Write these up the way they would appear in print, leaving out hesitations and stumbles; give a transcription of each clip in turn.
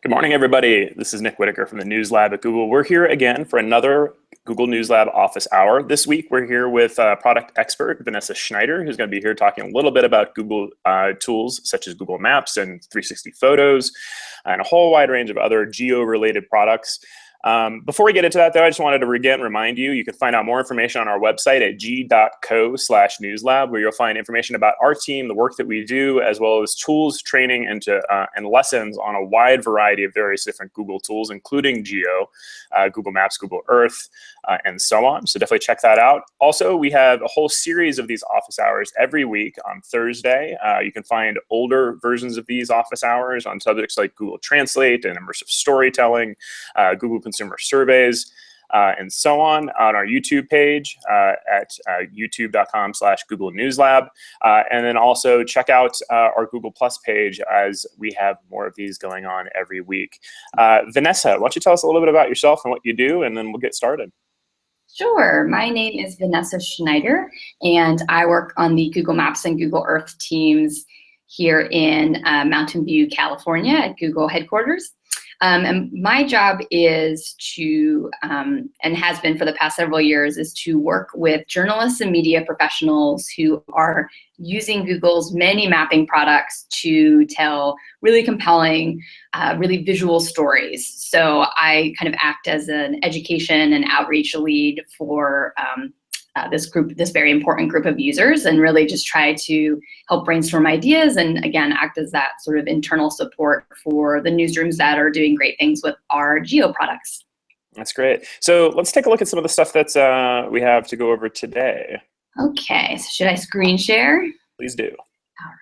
Good morning, everybody. This is Nick Whitaker from the News Lab at Google. We're here again for another Google News Lab office hour. This week, we're here with product expert Vanessa Schneider, who's going to be here talking a little bit about Google tools such as Google Maps and 360 Photos and a whole wide range of other geo-related products. Before we get into that, though, I just wanted to again remind you, you can find out more information on our website at g.co/newslab, where you'll find information about our team, the work that we do, as well as tools, training, and lessons on a wide variety of various different Google tools, including Geo, Google Maps, Google Earth, and so on. So definitely check that out. Also, we have a whole series of these office hours every week on Thursday. You can find older versions of these office hours on subjects like Google Translate and immersive storytelling, Google consumer surveys, and so on our YouTube page at youtube.com/Google News Lab. And then also check out our Google Plus page as we have more of these going on every week. Vanessa, why don't you tell us a little bit about yourself and what you do, and then we'll get started. Sure. My name is Vanessa Schneider, and I work on the Google Maps and Google Earth teams here in Mountain View, California at Google headquarters. And my job is to, and has been for the past several years, is to work with journalists and media professionals who are using Google's many mapping products to tell really compelling, really visual stories. So I kind of act as an education and outreach lead for this very important group of users, and really just try to help brainstorm ideas and, again, act as that sort of internal support for the newsrooms that are doing great things with our geo products. That's great. So let's take a look at some of the stuff that we have to go over today. Okay, so should I screen share? Please do. All right.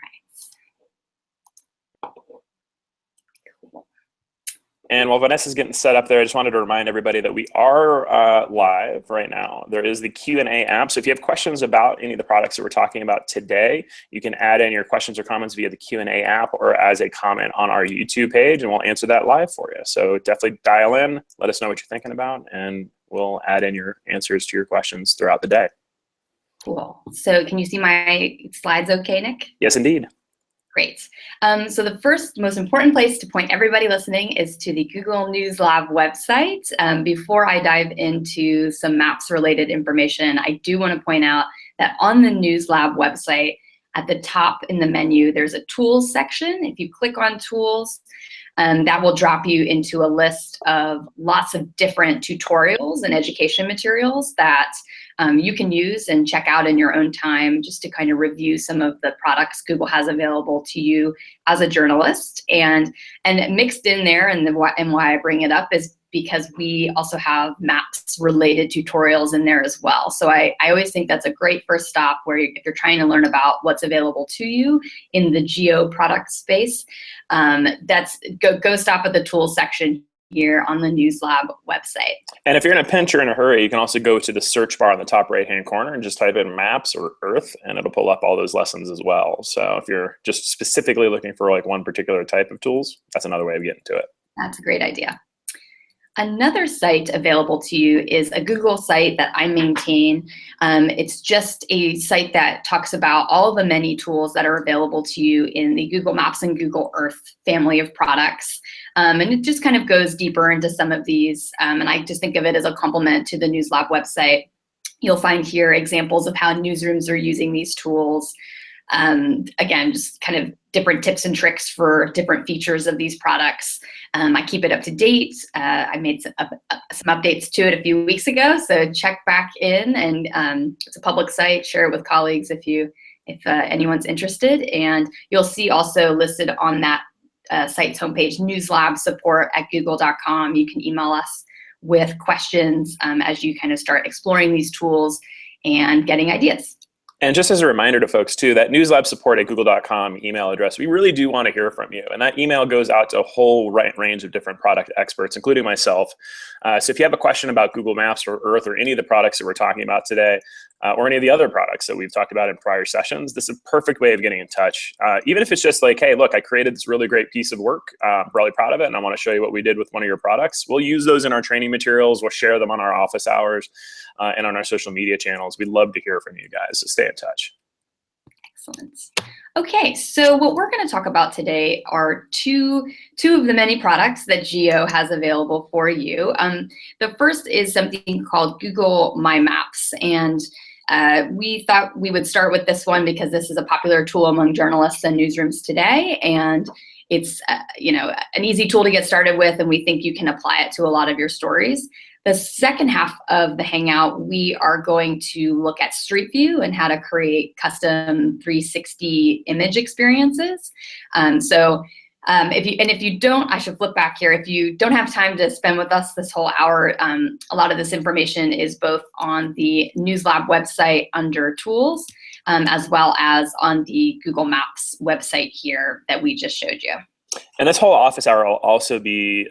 And while Vanessa's getting set up there, I just wanted to remind everybody that we are live right now. There is the Q&A app. So if you have questions about any of the products that we're talking about today, you can add in your questions or comments via the Q&A app or as a comment on our YouTube page, and we'll answer that live for you. So definitely dial in, let us know what you're thinking about, and we'll add in your answers to your questions throughout the day. Cool. So can you see my slides okay, Nick? Yes, indeed. Great. So the first most important place to point everybody listening is to the Google News Lab website. Before I dive into some maps related information, I do want to point out that on the News Lab website, at the top in the menu, there's a tools section. If you click on tools, that will drop you into a list of lots of different tutorials and education materials that you can use and check out in your own time, just to kind of review some of the products Google has available to you as a journalist. And mixed in there, and why I bring it up is because we also have maps related tutorials in there as well. So I always think that's a great first stop, where if you're trying to learn about what's available to you in the geo product space, go stop at the tools section here on the News Lab website. And if you're in a pinch or in a hurry, you can also go to the search bar in the top right-hand corner and just type in Maps or Earth, and it'll pull up all those lessons as well. So if you're just specifically looking for like one particular type of tools, that's another way of getting to it. That's a great idea. Another site available to you is a Google site that I maintain. It's just a site that talks about all the many tools that are available to you in the Google Maps and Google Earth family of products. And it just kind of goes deeper into some of these. And I just think of it as a complement to the News Lab website. You'll find here examples of how newsrooms are using these tools. Again, just kind of different tips and tricks for different features of these products. I keep it up to date. I made some updates to it a few weeks ago, so check back in. And it's a public site. Share it with colleagues if anyone's interested. And you'll see also listed on that site's homepage, newslabsupport@google.com. You can email us with questions as you kind of start exploring these tools and getting ideas. And just as a reminder to folks too, that newslabsupport@google.com email address, we really do want to hear from you. And that email goes out to a whole range of different product experts, including myself. So if you have a question about Google Maps or Earth or any of the products that we're talking about today, or any of the other products that we've talked about in prior sessions, this is a perfect way of getting in touch. Even if it's just like, hey, look, I created this really great piece of work, I'm really proud of it, and I want to show you what we did with one of your products. We'll use those in our training materials. We'll share them on our office hours and on our social media channels. We'd love to hear from you guys, so stay in touch. Excellent. Okay, so what we're going to talk about today are two of the many products that Geo has available for you. The first is something called Google My Maps, and we thought we would start with this one because this is a popular tool among journalists and newsrooms today, and it's an easy tool to get started with, and we think you can apply it to a lot of your stories. The second half of the Hangout, we are going to look at Street View and how to create custom 360 image experiences. If you don't, I should flip back here. If you don't have time to spend with us this whole hour, a lot of this information is both on the News Lab website under Tools, as well as on the Google Maps website here that we just showed you. And this whole office hour will also be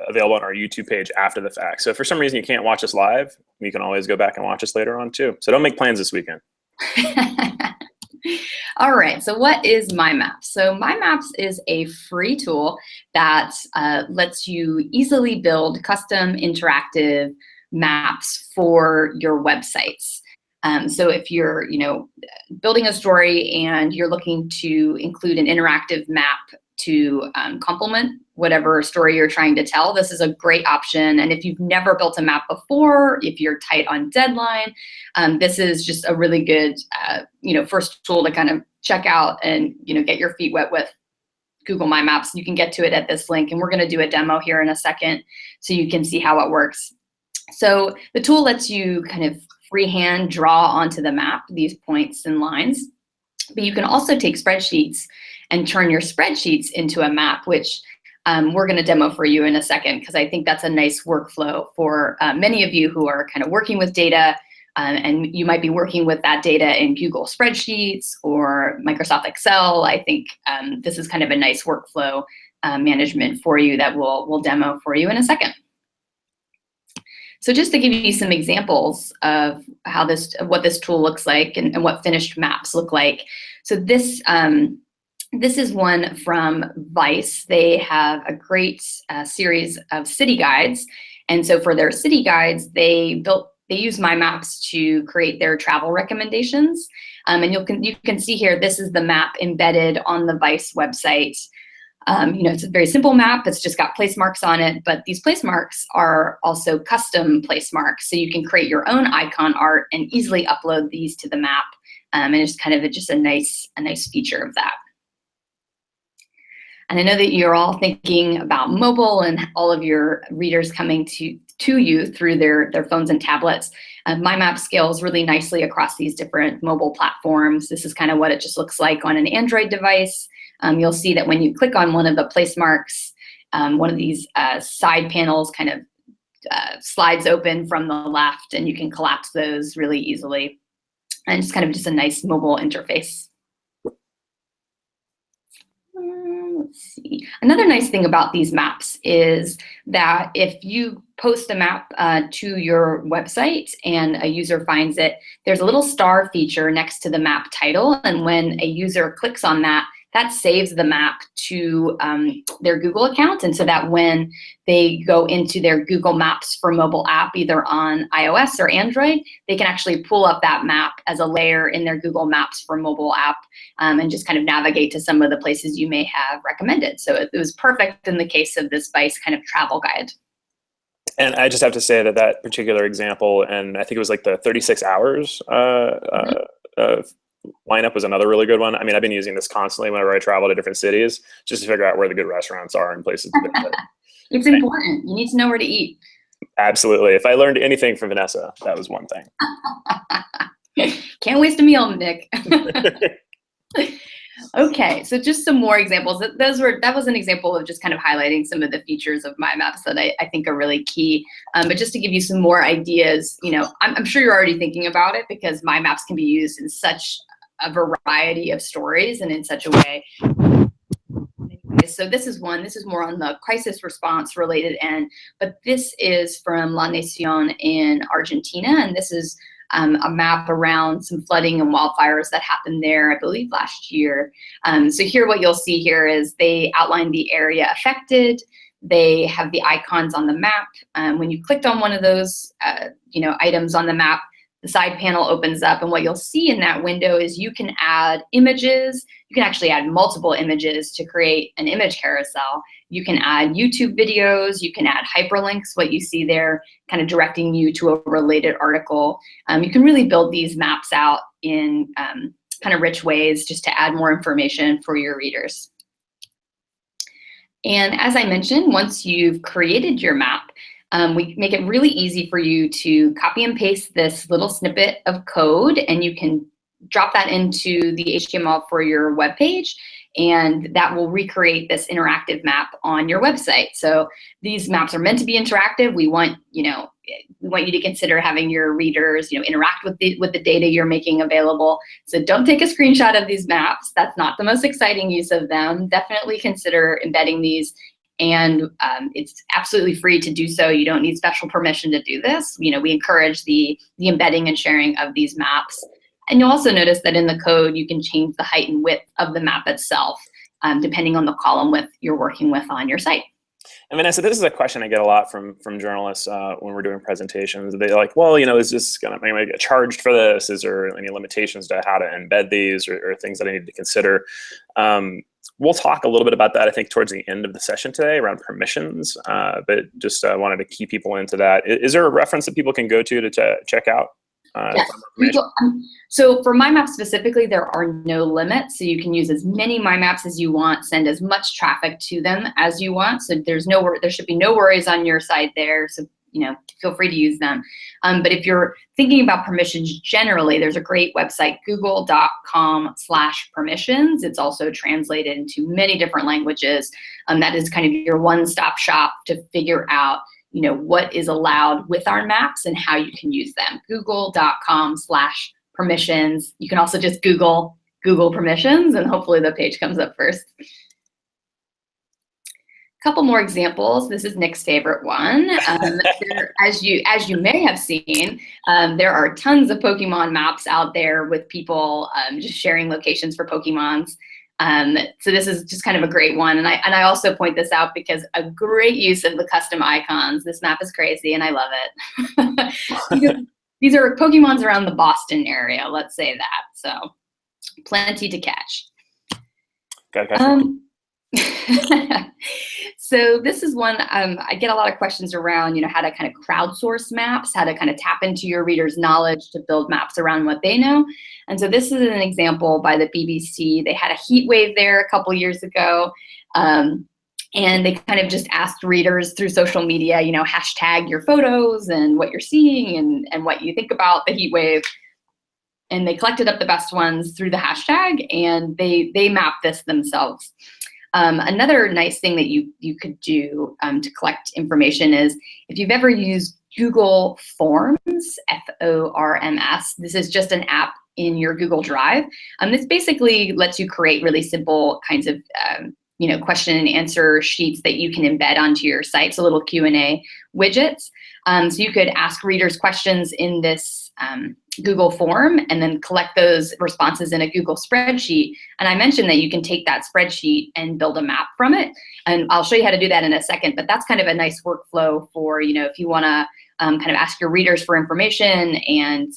available on our YouTube page after the fact. So if for some reason you can't watch us live, you can always go back and watch us later on too. So don't make plans this weekend. All right, so what is My Maps? So My Maps is a free tool that lets you easily build custom interactive maps for your websites. So if you're building a story and you're looking to include an interactive map to complement whatever story you're trying to tell, this is a great option. And if you've never built a map before, if you're tight on deadline, this is just a really good first tool to kind of check out and get your feet wet with Google My Maps. You can get to it at this link, and we're going to do a demo here in a second so you can see how it works. So the tool lets you kind of freehand draw onto the map these points and lines, but you can also take spreadsheets and turn your spreadsheets into a map, which we're going to demo for you in a second, because I think that's a nice workflow for many of you who are kind of working with data, and you might be working with that data in Google Spreadsheets or Microsoft Excel. I think this is kind of a nice workflow management for you that we'll demo for you in a second. So just to give you some examples of what this tool looks like and what finished maps look like. So this is one from Vice. They have a great series of city guides. And so for their city guides, they use My Maps to create their travel recommendations. And you can see here, this is the map embedded on the Vice website. It's a very simple map. It's just got place marks on it, but these place marks are also custom place marks. So you can create your own icon art and easily upload these to the map. And it's kind of a nice feature of that. And I know that you're all thinking about mobile and all of your readers coming to you through their phones and tablets. My Map scales really nicely across these different mobile platforms. This is kind of what it just looks like on an Android device. You'll see that when you click on one of the place marks, one of these side panels kind of slides open from the left, and you can collapse those really easily. And it's kind of just a nice mobile interface. Let's see. Another nice thing about these maps is that if you post a map to your website and a user finds it, there's a little star feature next to the map title. And when a user clicks on that, that saves the map to their Google account. And so that when they go into their Google Maps for mobile app, either on iOS or Android, they can actually pull up that map as a layer in their Google Maps for mobile app and just kind of navigate to some of the places you may have recommended. So it was perfect in the case of this Vice kind of travel guide. And I just have to say that particular example, and I think it was like the 36 hours lineup was another really good one. I mean, I've been using this constantly whenever I travel to different cities, just to figure out where the good restaurants are and places to visit. It's important. You need to know where to eat. Absolutely. If I learned anything from Vanessa, that was one thing. Can't waste a meal, Nick. Okay, so just some more examples. That was an example of just kind of highlighting some of the features of My Maps that I think are really key. But just to give you some more ideas, I'm sure you're already thinking about it, because My Maps can be used in such a variety of stories and in such a way. So this is more on the crisis response related end, but this is from La Nación in Argentina, and this is a map around some flooding and wildfires that happened there, I believe, last year. So here, what you'll see here is they outline the area affected. They have the icons on the map. When you clicked on one of those, items on the map, the side panel opens up, and what you'll see in that window is you can add images. You can actually add multiple images to create an image carousel. You can add YouTube videos. You can add hyperlinks, what you see there, kind of directing you to a related article. You can really build these maps out in kind of rich ways just to add more information for your readers. And as I mentioned, once you've created your map, we make it really easy for you to copy and paste this little snippet of code, and you can drop that into the HTML for your web page, and that will recreate this interactive map on your website. So these maps are meant to be interactive. We want you to consider having your readers interact with the data you're making available. So don't take a screenshot of these maps. That's not the most exciting use of them. Definitely consider embedding these, and it's absolutely free to do so. You don't need special permission to do this. We encourage the embedding and sharing of these maps. And you'll also notice that in the code, you can change the height and width of the map itself, depending on the column width you're working with on your site. And Vanessa, this is a question I get a lot from journalists when we're doing presentations. They're like, well, is this am I going to get charged for this? Is there any limitations to how to embed these, or things that I need to consider? We'll talk a little bit about that, I think, towards the end of the session today around permissions, but just wanted to key people into that. Is there a reference that people can go to check out? Yes. So for My Maps specifically, there are no limits. So you can use as many My Maps as you want, send as much traffic to them as you want. So there should be no worries on your side there. So feel free to use them. But if you're thinking about permissions generally, there's a great website, google.com/permissions. It's also translated into many different languages. That is kind of your one-stop shop to figure out what is allowed with our maps and how you can use them. Google.com/permissions. You can also just Google permissions, and hopefully the page comes up first. A couple more examples. This is Nick's favorite one. As you may have seen, there are tons of Pokemon maps out there with people just sharing locations for Pokemons. So this is just kind of a great one, and I also point this out because a great use of the custom icons. This map is crazy, and I love it. These are Pokemons around the Boston area, let's say that. So plenty to catch. So this is one I get a lot of questions around, how to kind of crowdsource maps, how to kind of tap into your readers' knowledge to build maps around what they know. And so this is an example by the BBC. They had a heat wave there a couple years ago. And they kind of just asked readers through social media, hashtag your photos and what you're seeing and what you think about the heat wave. And they collected up the best ones through the hashtag, and they mapped this themselves. Another nice thing that you could do to collect information is if you've ever used Google Forms, Forms, this is just an app in your Google Drive. This basically lets you create really simple kinds of question and answer sheets that you can embed onto your site, so little Q&A widgets. So you could ask readers questions in this Google form and then collect those responses in a Google spreadsheet. And I mentioned that you can take that spreadsheet and build a map from it. And I'll show you how to do that in a second, but that's kind of a nice workflow for, if you want to kind of ask your readers for information. And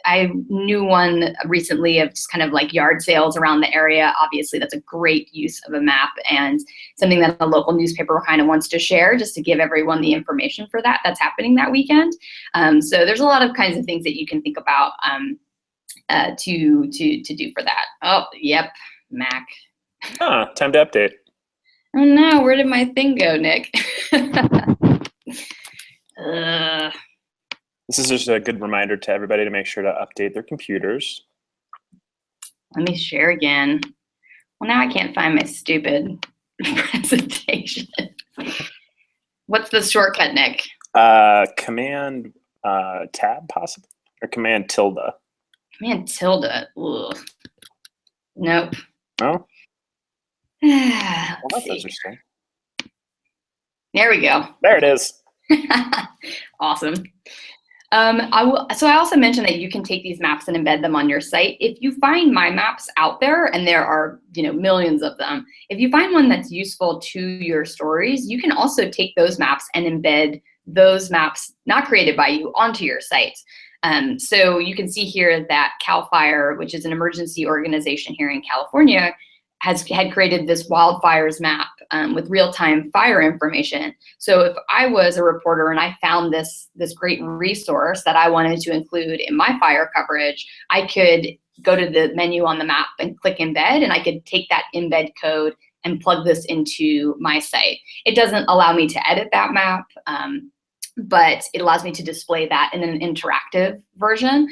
I knew one recently of just kind of like yard sales around the area. Obviously, that's a great use of a map and something that a local newspaper kind of wants to share just to give everyone the information for that's happening that weekend. So there's a lot of kinds of things that you can think about to do for that. Oh, yep, Mac. Time to update. Oh no, where did my thing go, Nick? This is just a good reminder to everybody to make sure to update their computers. Let me share again. Well, now I can't find my stupid presentation. What's the shortcut, Nick? Command tab, possibly, or Command tilde. Command tilde. Ugh. Nope. No. Well, that's interesting. There we go. There it is. Awesome. So I also mentioned that you can take these maps and embed them on your site. If you find My Maps out there, and there are millions of them, if you find one that's useful to your stories, you can also take those maps and embed those maps not created by you onto your site. So you can see here that CAL FIRE, which is an emergency organization here in California, had created this wildfires map with real-time fire information. So if I was a reporter and I found this great resource that I wanted to include in my fire coverage, I could go to the menu on the map and click embed, and I could take that embed code and plug this into my site. It doesn't allow me to edit that map, but it allows me to display that in an interactive version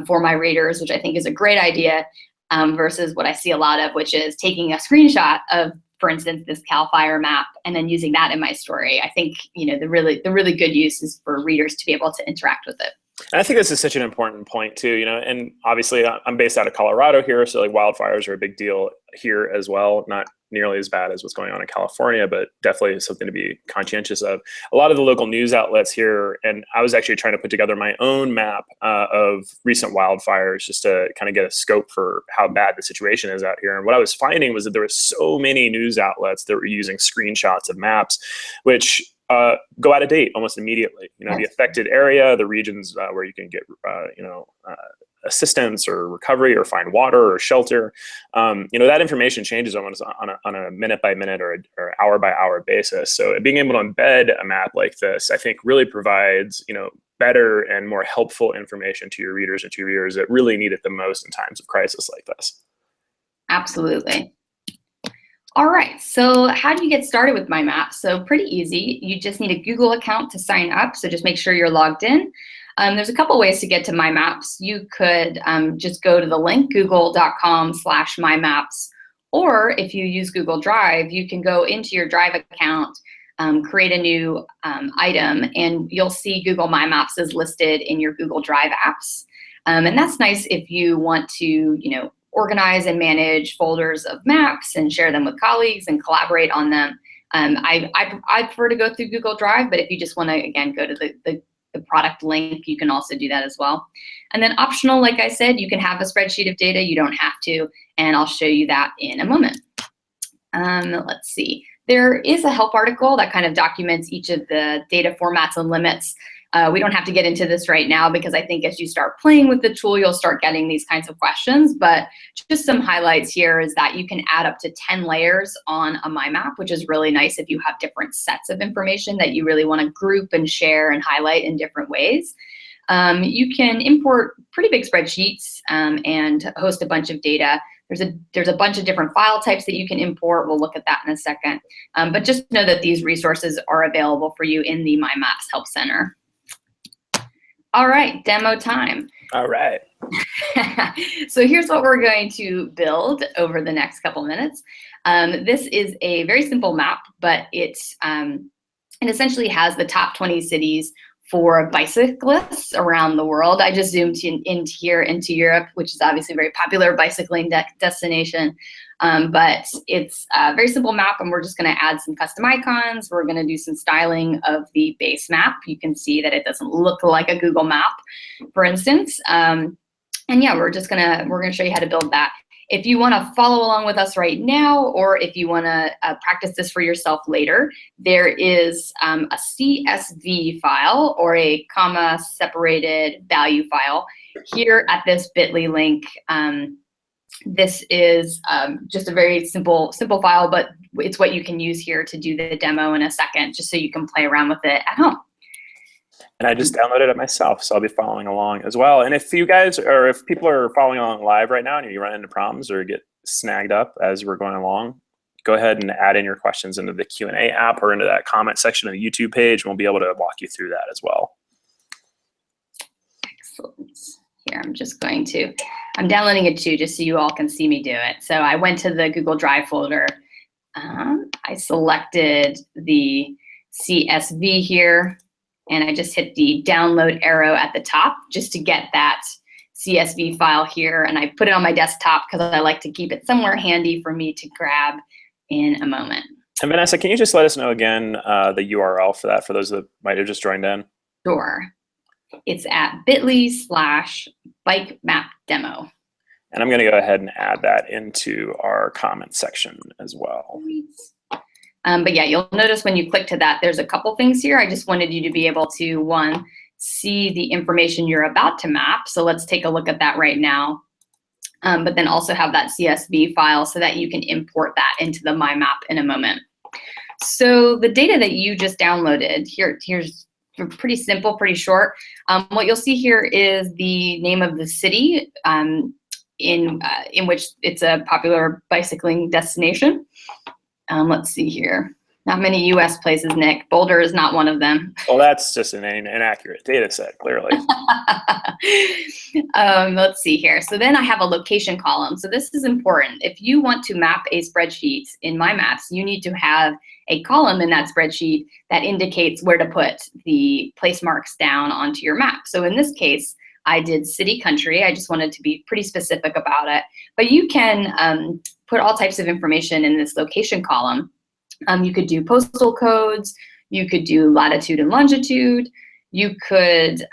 for my readers, which I think is a great idea. Versus what I see a lot of, which is taking a screenshot of, for instance, this CAL FIRE map and then using that in my story. I think the really good use is for readers to be able to interact with it. And I think this is such an important point too, and obviously I'm based out of Colorado here, so like wildfires are a big deal here as well. Not nearly as bad as what's going on in California, but definitely something to be conscientious of. A lot of the local news outlets here, and I was actually trying to put together my own map of recent wildfires just to kind of get a scope for how bad the situation is out here. And what I was finding was that there were so many news outlets that were using screenshots of maps, which go out of date almost immediately. The affected area, the regions where you can get, assistance or recovery or find water or shelter. That information changes almost on a minute by minute or hour by hour basis. So being able to embed a map like this, I think really provides, better and more helpful information to your readers and to your viewers that really need it the most in times of crisis like this. Absolutely. All right, so how do you get started with My Maps? So pretty easy. You just need a Google account to sign up, so just make sure you're logged in. There's a couple ways to get to My Maps. You could just go to the link, google.com/mymaps, or if you use Google Drive, you can go into your Drive account, create a new item, and you'll see Google My Maps is listed in your Google Drive apps. And that's nice if you want to, organize and manage folders of maps and share them with colleagues and collaborate on them. I prefer to go through Google Drive, but if you just want to, again, go to the product link, you can also do that as well. And then optional, like I said, you can have a spreadsheet of data. You don't have to, and I'll show you that in a moment. Let's see. There is a help article that kind of documents each of the data formats and limits. We don't have to get into this right now because I think as you start playing with the tool, you'll start getting these kinds of questions. But just some highlights here is that you can add up to 10 layers on a My Map, which is really nice if you have different sets of information that you really want to group and share and highlight in different ways. You can import pretty big spreadsheets and host a bunch of data. There's a bunch of different file types that you can import. We'll look at that in a second. But just know that these resources are available for you in the My Maps Help Center. All right, demo time. All right. So here's what we're going to build over the next couple minutes. This is a very simple map, but it essentially has the top 20 cities for bicyclists around the world. I just zoomed into Europe, which is obviously a very popular bicycling destination. But it's a very simple map, and we're just going to add some custom icons. We're going to do some styling of the base map. You can see that it doesn't look like a Google map, for instance. And yeah, we're going to show you how to build that. If you want to follow along with us right now, or if you want to practice this for yourself later, there is a CSV file or a comma separated value file here at this bit.ly link. This is just a very simple file, but it's what you can use here to do the demo in a second, just so you can play around with it at home. And I just downloaded it myself, so I'll be following along as well. And if you guys, or if people are following along live right now and you run into problems or get snagged up as we're going along, go ahead and add in your questions into the Q&A app or into that comment section of the YouTube page, and we'll be able to walk you through that as well. Excellent. Here, I'm downloading it too, just so you all can see me do it. So I went to the Google Drive folder. I selected the CSV here, and I just hit the download arrow at the top just to get that CSV file here. And I put it on my desktop because I like to keep it somewhere handy for me to grab in a moment. And Vanessa, can you just let us know again the URL for that for those that might have just joined in? Sure. It's at bit.ly/bike-map-demo. And I'm going to go ahead and add that into our comment section as well. But yeah, you'll notice when you click to that, there's a couple things here. I just wanted you to be able to, one, see the information you're about to map. So let's take a look at that right now. But then also have that CSV file so that you can import that into the My Map in a moment. So the data that you just downloaded, here's pretty simple, pretty short. What you'll see here is the name of the city in which it's a popular bicycling destination. Let's see here. Not many US places, Nick. Boulder is not one of them. Well, that's just an inaccurate data set, clearly. Let's see here. So then I have a location column. So this is important. If you want to map a spreadsheet in My Maps, you need to have a column in that spreadsheet that indicates where to put the place marks down onto your map. So in this case, I did city country. I just wanted to be pretty specific about it. But you can put all types of information in this location column. You could do postal codes. You could do latitude and longitude. You could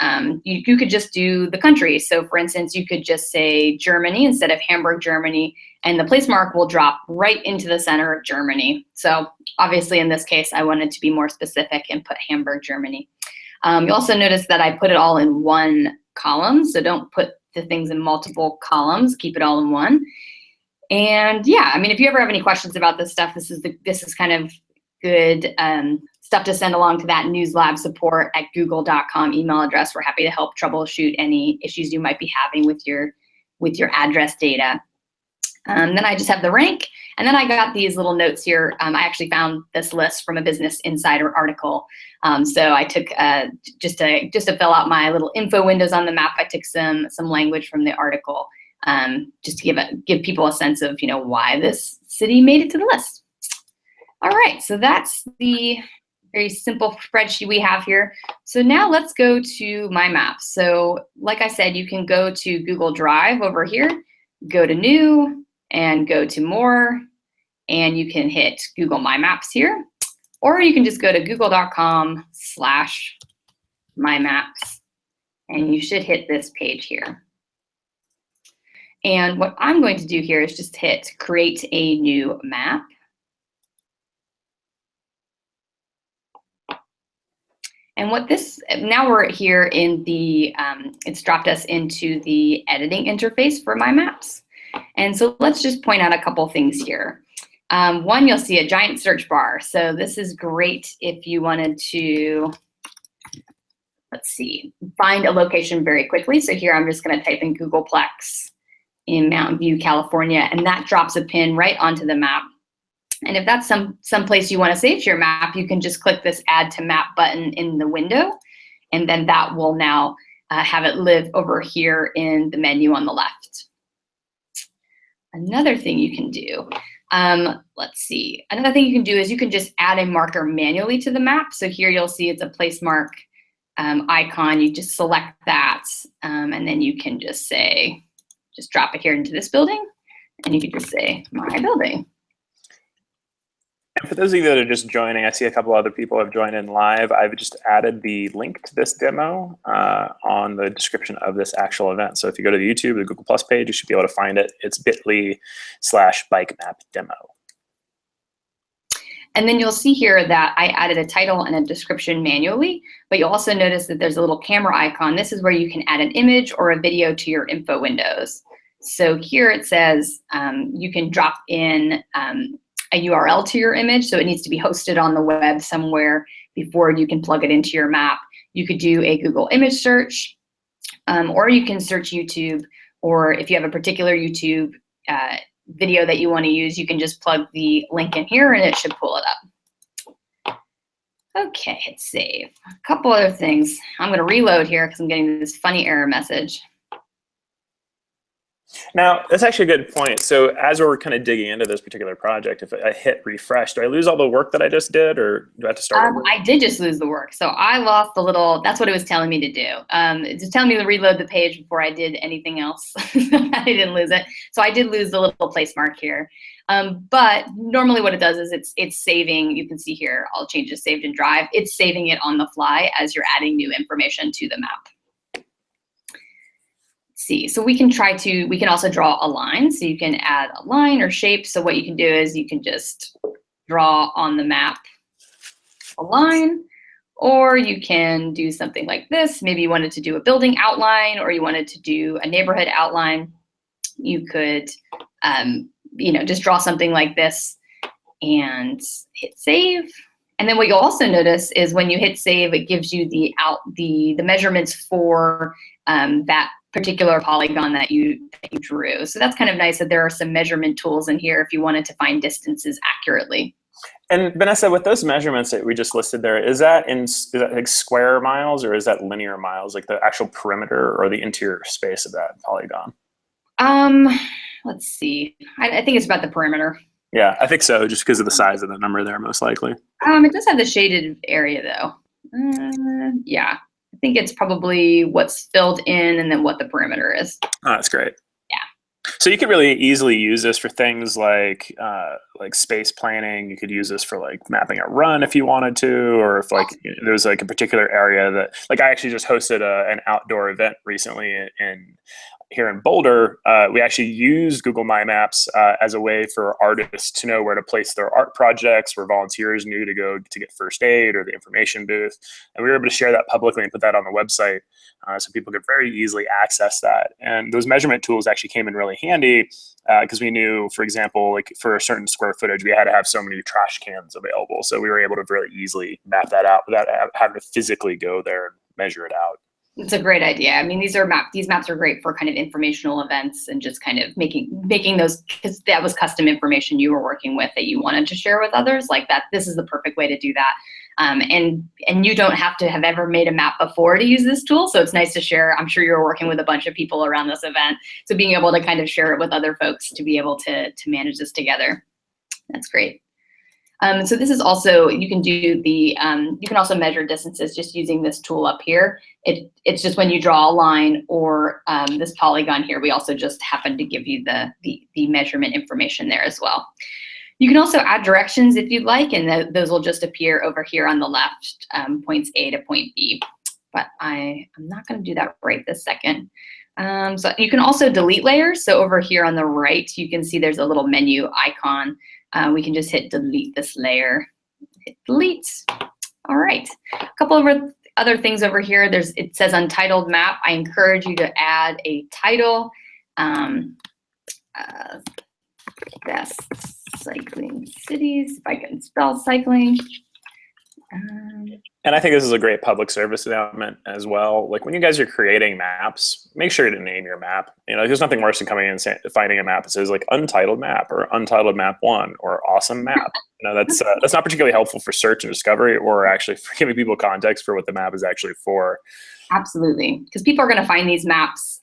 you could just do the country. So for instance, you could just say Germany instead of Hamburg, Germany, and the place mark will drop right into the center of Germany. So obviously in this case, I wanted to be more specific and put Hamburg, Germany. You also notice that I put it all in one column. So don't put the things in multiple columns, keep it all in one. And yeah, I mean, if you ever have any questions about this stuff, this is kind of good stuff to send along to that newslabsupport@google.com email address. We're happy to help troubleshoot any issues you might be having with your address data. Then I just have the rank, and then I got these little notes here. I actually found this list from a Business Insider article. So I took just to fill out my little info windows on the map. I took some language from the article. Just to give people a sense of, you know, why this city made it to the list. All right, so that's the very simple spreadsheet we have here. So now let's go to My Maps. So like I said, you can go to Google Drive over here, go to New, and go to More, and you can hit Google My Maps here, or you can just go to google.com/mymaps, and you should hit this page here. And what I'm going to do here is just hit create a new map. And now we're here in the, it's dropped us into the editing interface for My Maps. And so let's just point out a couple things here. One, you'll see a giant search bar. So this is great if you wanted to, let's see, find a location very quickly. So here I'm just gonna type in Googleplex in Mountain View, California, and that drops a pin right onto the map. And if that's some place you want to save to your map, you can just click this Add to Map button in the window, and then that will now have it live over here in the menu on the left. Another thing you can do, let's see. Another thing you can do is you can just add a marker manually to the map. So here you'll see it's a place mark icon. You just select that, and then you can just say, just drop it here into this building, and you can just say, my building. And for those of you that are just joining, I see a couple other people have joined in live. I've just added the link to this demo on the description of this actual event. So if you go to the YouTube, the Google Plus page, you should be able to find it. It's bit.ly/bikemapdemo. And then you'll see here that I added a title and a description manually, but you'll also notice that there's a little camera icon. This is where you can add an image or a video to your info windows. So here it says you can drop in a URL to your image, so it needs to be hosted on the web somewhere before you can plug it into your map. You could do a Google image search, or you can search YouTube, or if you have a particular YouTube video that you want to use, you can just plug the link in here and it should pull it up. Okay, hit save. A couple other things. I'm going to reload here because I'm getting this funny error message. Now, that's actually a good point. So as we're kind of digging into this particular project, if I hit refresh, do I lose all the work that I just did, or do I have to start over? I did just lose the work. So I lost the little, that's what it was telling me to do. It's telling me to reload the page before I did anything else. I didn't lose it. So I did lose the little place mark here. But normally what it does is it's saving, you can see here, all changes saved in Drive. It's saving it on the fly as you're adding new information to the map. See, so we can also draw a line. So you can add a line or shape. So what you can do is you can just draw on the map a line, Or you can do something like this. Maybe you wanted to do a building outline, or you wanted to do a neighborhood outline. You could, just draw something like this and hit save. And then what you'll also notice is when you hit save, it gives you the measurements for that particular polygon that you drew. So that's kind of nice that there are some measurement tools in here if you wanted to find distances accurately. And Vanessa, with those measurements that we just listed there, is that like square miles, or is that linear miles, like the actual perimeter or the interior space of that polygon? Let's see. I think it's about the perimeter. Yeah, I think so, just because of the size of the number there, most likely. It does have the shaded area though. Yeah, I think it's probably what's filled in and then what the perimeter is. Oh, that's great. Yeah. So you could really easily use this for things like space planning. You could use this for like mapping a run if you wanted to, or if like there's like a particular area that, like, I actually just hosted an outdoor event recently here in Boulder. We actually used Google My Maps as a way for artists to know where to place their art projects, where volunteers knew to go to get first aid or the information booth. And we were able to share that publicly and put that on the website so people could very easily access that. And those measurement tools actually came in really handy because we knew, for example, like for a certain square footage, we had to have so many trash cans available. So we were able to really easily map that out without having to physically go there and measure it out. It's a great idea. I mean, these maps are great for kind of informational events and just kind of making those, because that was custom information you were working with that you wanted to share with others like that. This is the perfect way to do that. And you don't have to have ever made a map before to use this tool. So it's nice to share. I'm sure you're working with a bunch of people around this event. So being able to kind of share it with other folks to be able to manage this together. That's great. So this is also, you can do the, you can also measure distances just using this tool up here. It's just when you draw a line or this polygon here, we also just happen to give you the measurement information there as well. You can also add directions if you'd like, and those will just appear over here on the left, points A to point B. But I'm not going to do that right this second. So you can also delete layers. So over here on the right, you can see there's a little menu icon. We can just hit delete this layer. Hit delete. All right. A couple of other things over here. It says untitled map. I encourage you to add a title. Best cycling cities, if I can spell cycling. And I think this is a great public service announcement as well. Like when you guys are creating maps, make sure to name your map. You know, there's nothing worse than coming in and finding a map that says like untitled map or untitled map 1 or awesome map. You know, that's not particularly helpful for search and discovery or actually for giving people context for what the map is actually for. Absolutely, because people are going to find these maps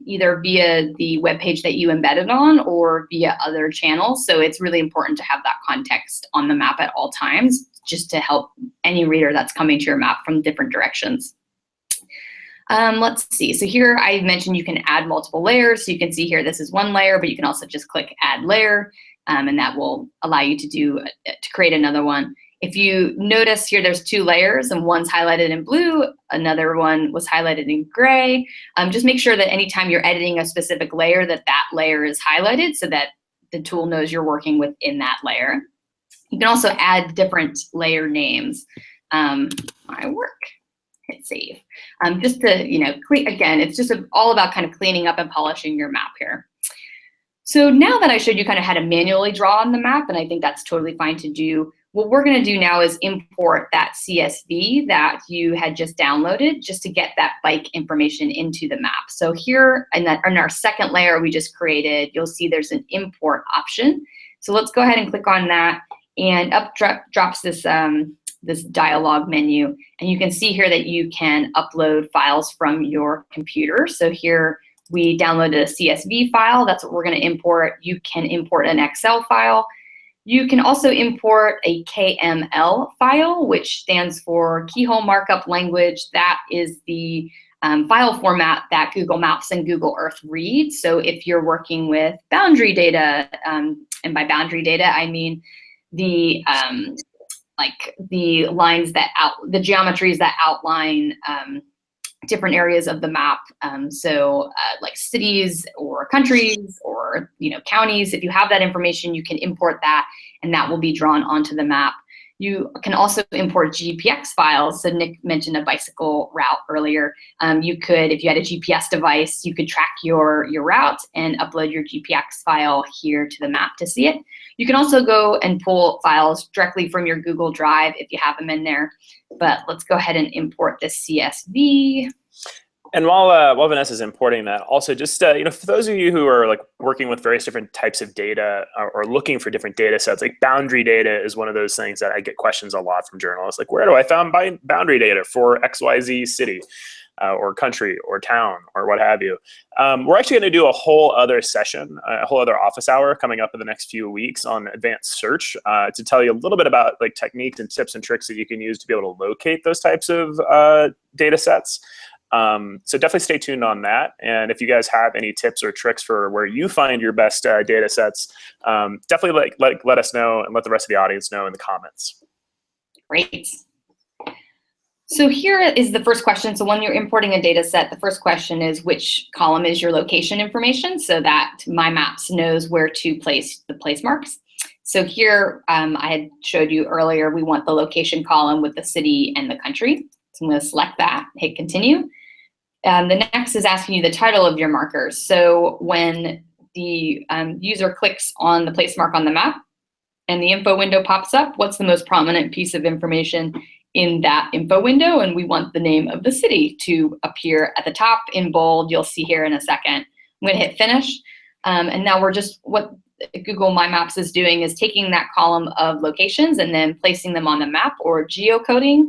either via the webpage that you embedded on or via other channels. So it's really important to have that context on the map at all times, just to help any reader that's coming to your map from different directions. Let's see. So here I mentioned you can add multiple layers. So you can see here this is one layer, but you can also just click Add Layer, and that will allow you to create another one. If you notice here, there's 2 layers, and one's highlighted in blue, another one was highlighted in gray. Just make sure that anytime you're editing a specific layer, that layer is highlighted so that the tool knows you're working within that layer. You can also add different layer names. My work, hit save. Just to, again, it's just all about kind of cleaning up and polishing your map here. So now that I showed you kind of how to manually draw on the map, and I think that's totally fine to do, what we're going to do now is import that CSV that you had just downloaded just to get that bike information into the map. So here in our second layer we just created, you'll see there's an import option. So let's go ahead and click on that, and up drops this this dialog menu, and you can see here that you can upload files from your computer. So here we downloaded a CSV file. That's what we're going to import. You can import an Excel file. You can also import a KML file, which stands for Keyhole Markup Language. That is the file format that Google Maps and Google Earth read. So if you're working with boundary data, and by boundary data, I mean the lines the geometries that outline different areas of the map. Like cities or countries or counties, if you have that information, you can import that and that will be drawn onto the map. You can also import GPX files. So Nick mentioned a bicycle route earlier. You could, if you had a GPS device, you could track your route and upload your GPX file here to the map to see it. You can also go and pull files directly from your Google Drive if you have them in there. But let's go ahead and import this CSV. And while Vanessa's importing that, also just for those of you who are like working with various different types of data or looking for different data sets, like boundary data is one of those things that I get questions a lot from journalists. Like, where do I find boundary data for XYZ city or country or town or what have you? We're actually going to do a whole other session, a whole other office hour coming up in the next few weeks on advanced search to tell you a little bit about like techniques and tips and tricks that you can use to be able to locate those types of data sets. So definitely stay tuned on that. And if you guys have any tips or tricks for where you find your best data sets, definitely let us know and let the rest of the audience know in the comments. Great. So here is the first question. So when you're importing a data set, the first question is which column is your location information so that My Maps knows where to place the place marks. So here I had showed you earlier, we want the location column with the city and the country. So I'm going to select that, hit continue. The next is asking you the title of your markers. So when the user clicks on the place mark on the map and the info window pops up, what's the most prominent piece of information in that info window? And we want the name of the city to appear at the top in bold. You'll see here in a second. I'm going to hit finish. And now what Google My Maps is doing is taking that column of locations and then placing them on the map or geocoding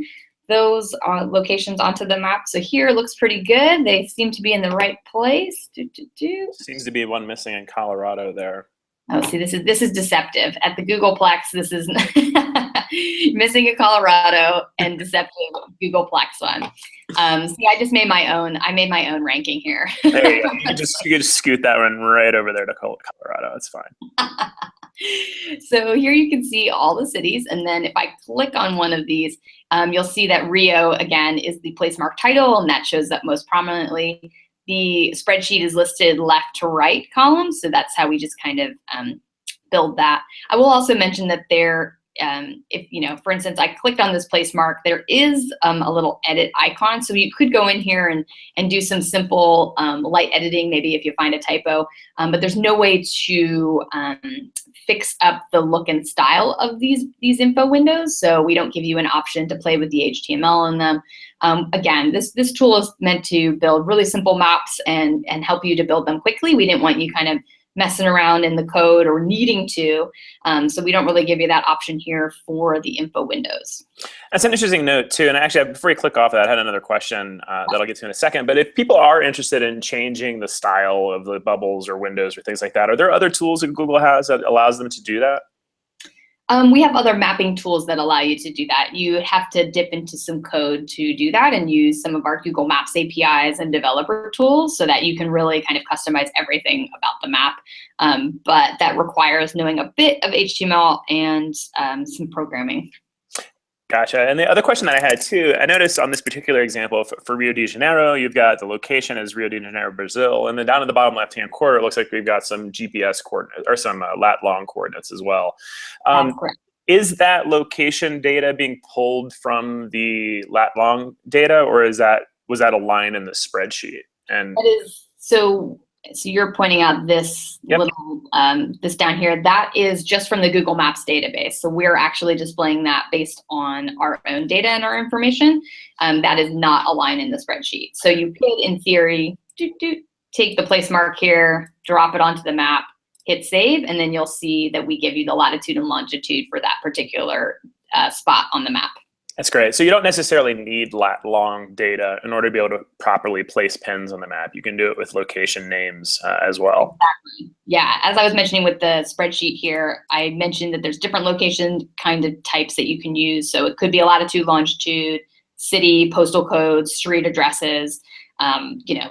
those locations onto the map. So here it looks pretty good. They seem to be in the right place. Seems to be one missing in Colorado there. Oh, see, this is deceptive. At the Googleplex, this is missing in Colorado and deceptive Googleplex one. See, I just made my own. I made my own ranking here. Hey, you can just scoot that one right over there to Colorado. It's fine. So here you can see all the cities, and then if I click on one of these, you'll see that Rio, again, is the place mark title, and that shows up most prominently. The spreadsheet is listed left to right column, so that's how we just kind of build that. I will also mention that there, if for instance, I clicked on this place mark, there is a little edit icon, so you could go in here and do some simple light editing, maybe if you find a typo, but there's no way to fix up the look and style of these info windows, so we don't give you an option to play with the HTML in them. Again, this tool is meant to build really simple maps and help you to build them quickly. We didn't want you kind of messing around in the code or needing to, so we don't really give you that option here for the info windows. That's an interesting note too, and actually before you click off that, I had another question that I'll get to in a second, but if people are interested in changing the style of the bubbles or windows or things like that, are there other tools that Google has that allows them to do that? We have other mapping tools that allow you to do that. You have to dip into some code to do that and use some of our Google Maps APIs and developer tools so that you can really kind of customize everything about the map. But that requires knowing a bit of HTML and some programming. Gotcha. And the other question that I had too, I noticed on this particular example for Rio de Janeiro, you've got the location as Rio de Janeiro, Brazil, and then down in the bottom left-hand corner, it looks like we've got some GPS coordinates or some lat long coordinates as well. That's correct. Is that location data being pulled from the lat long data, or was that a line in the spreadsheet? And that is so you're pointing out this little this down here. That is just from the Google Maps database. So we're actually displaying that based on our own data and our information. That is not a line in the spreadsheet. So you could, in theory, take the place mark here, drop it onto the map, hit save, and then you'll see that we give you the latitude and longitude for that particular spot on the map. That's great. So you don't necessarily need lat long data in order to be able to properly place pins on the map. You can do it with location names as well. Exactly. Yeah, as I was mentioning with the spreadsheet here, I mentioned that there's different location kind of types that you can use. So it could be a latitude, longitude, city, postal codes, street addresses.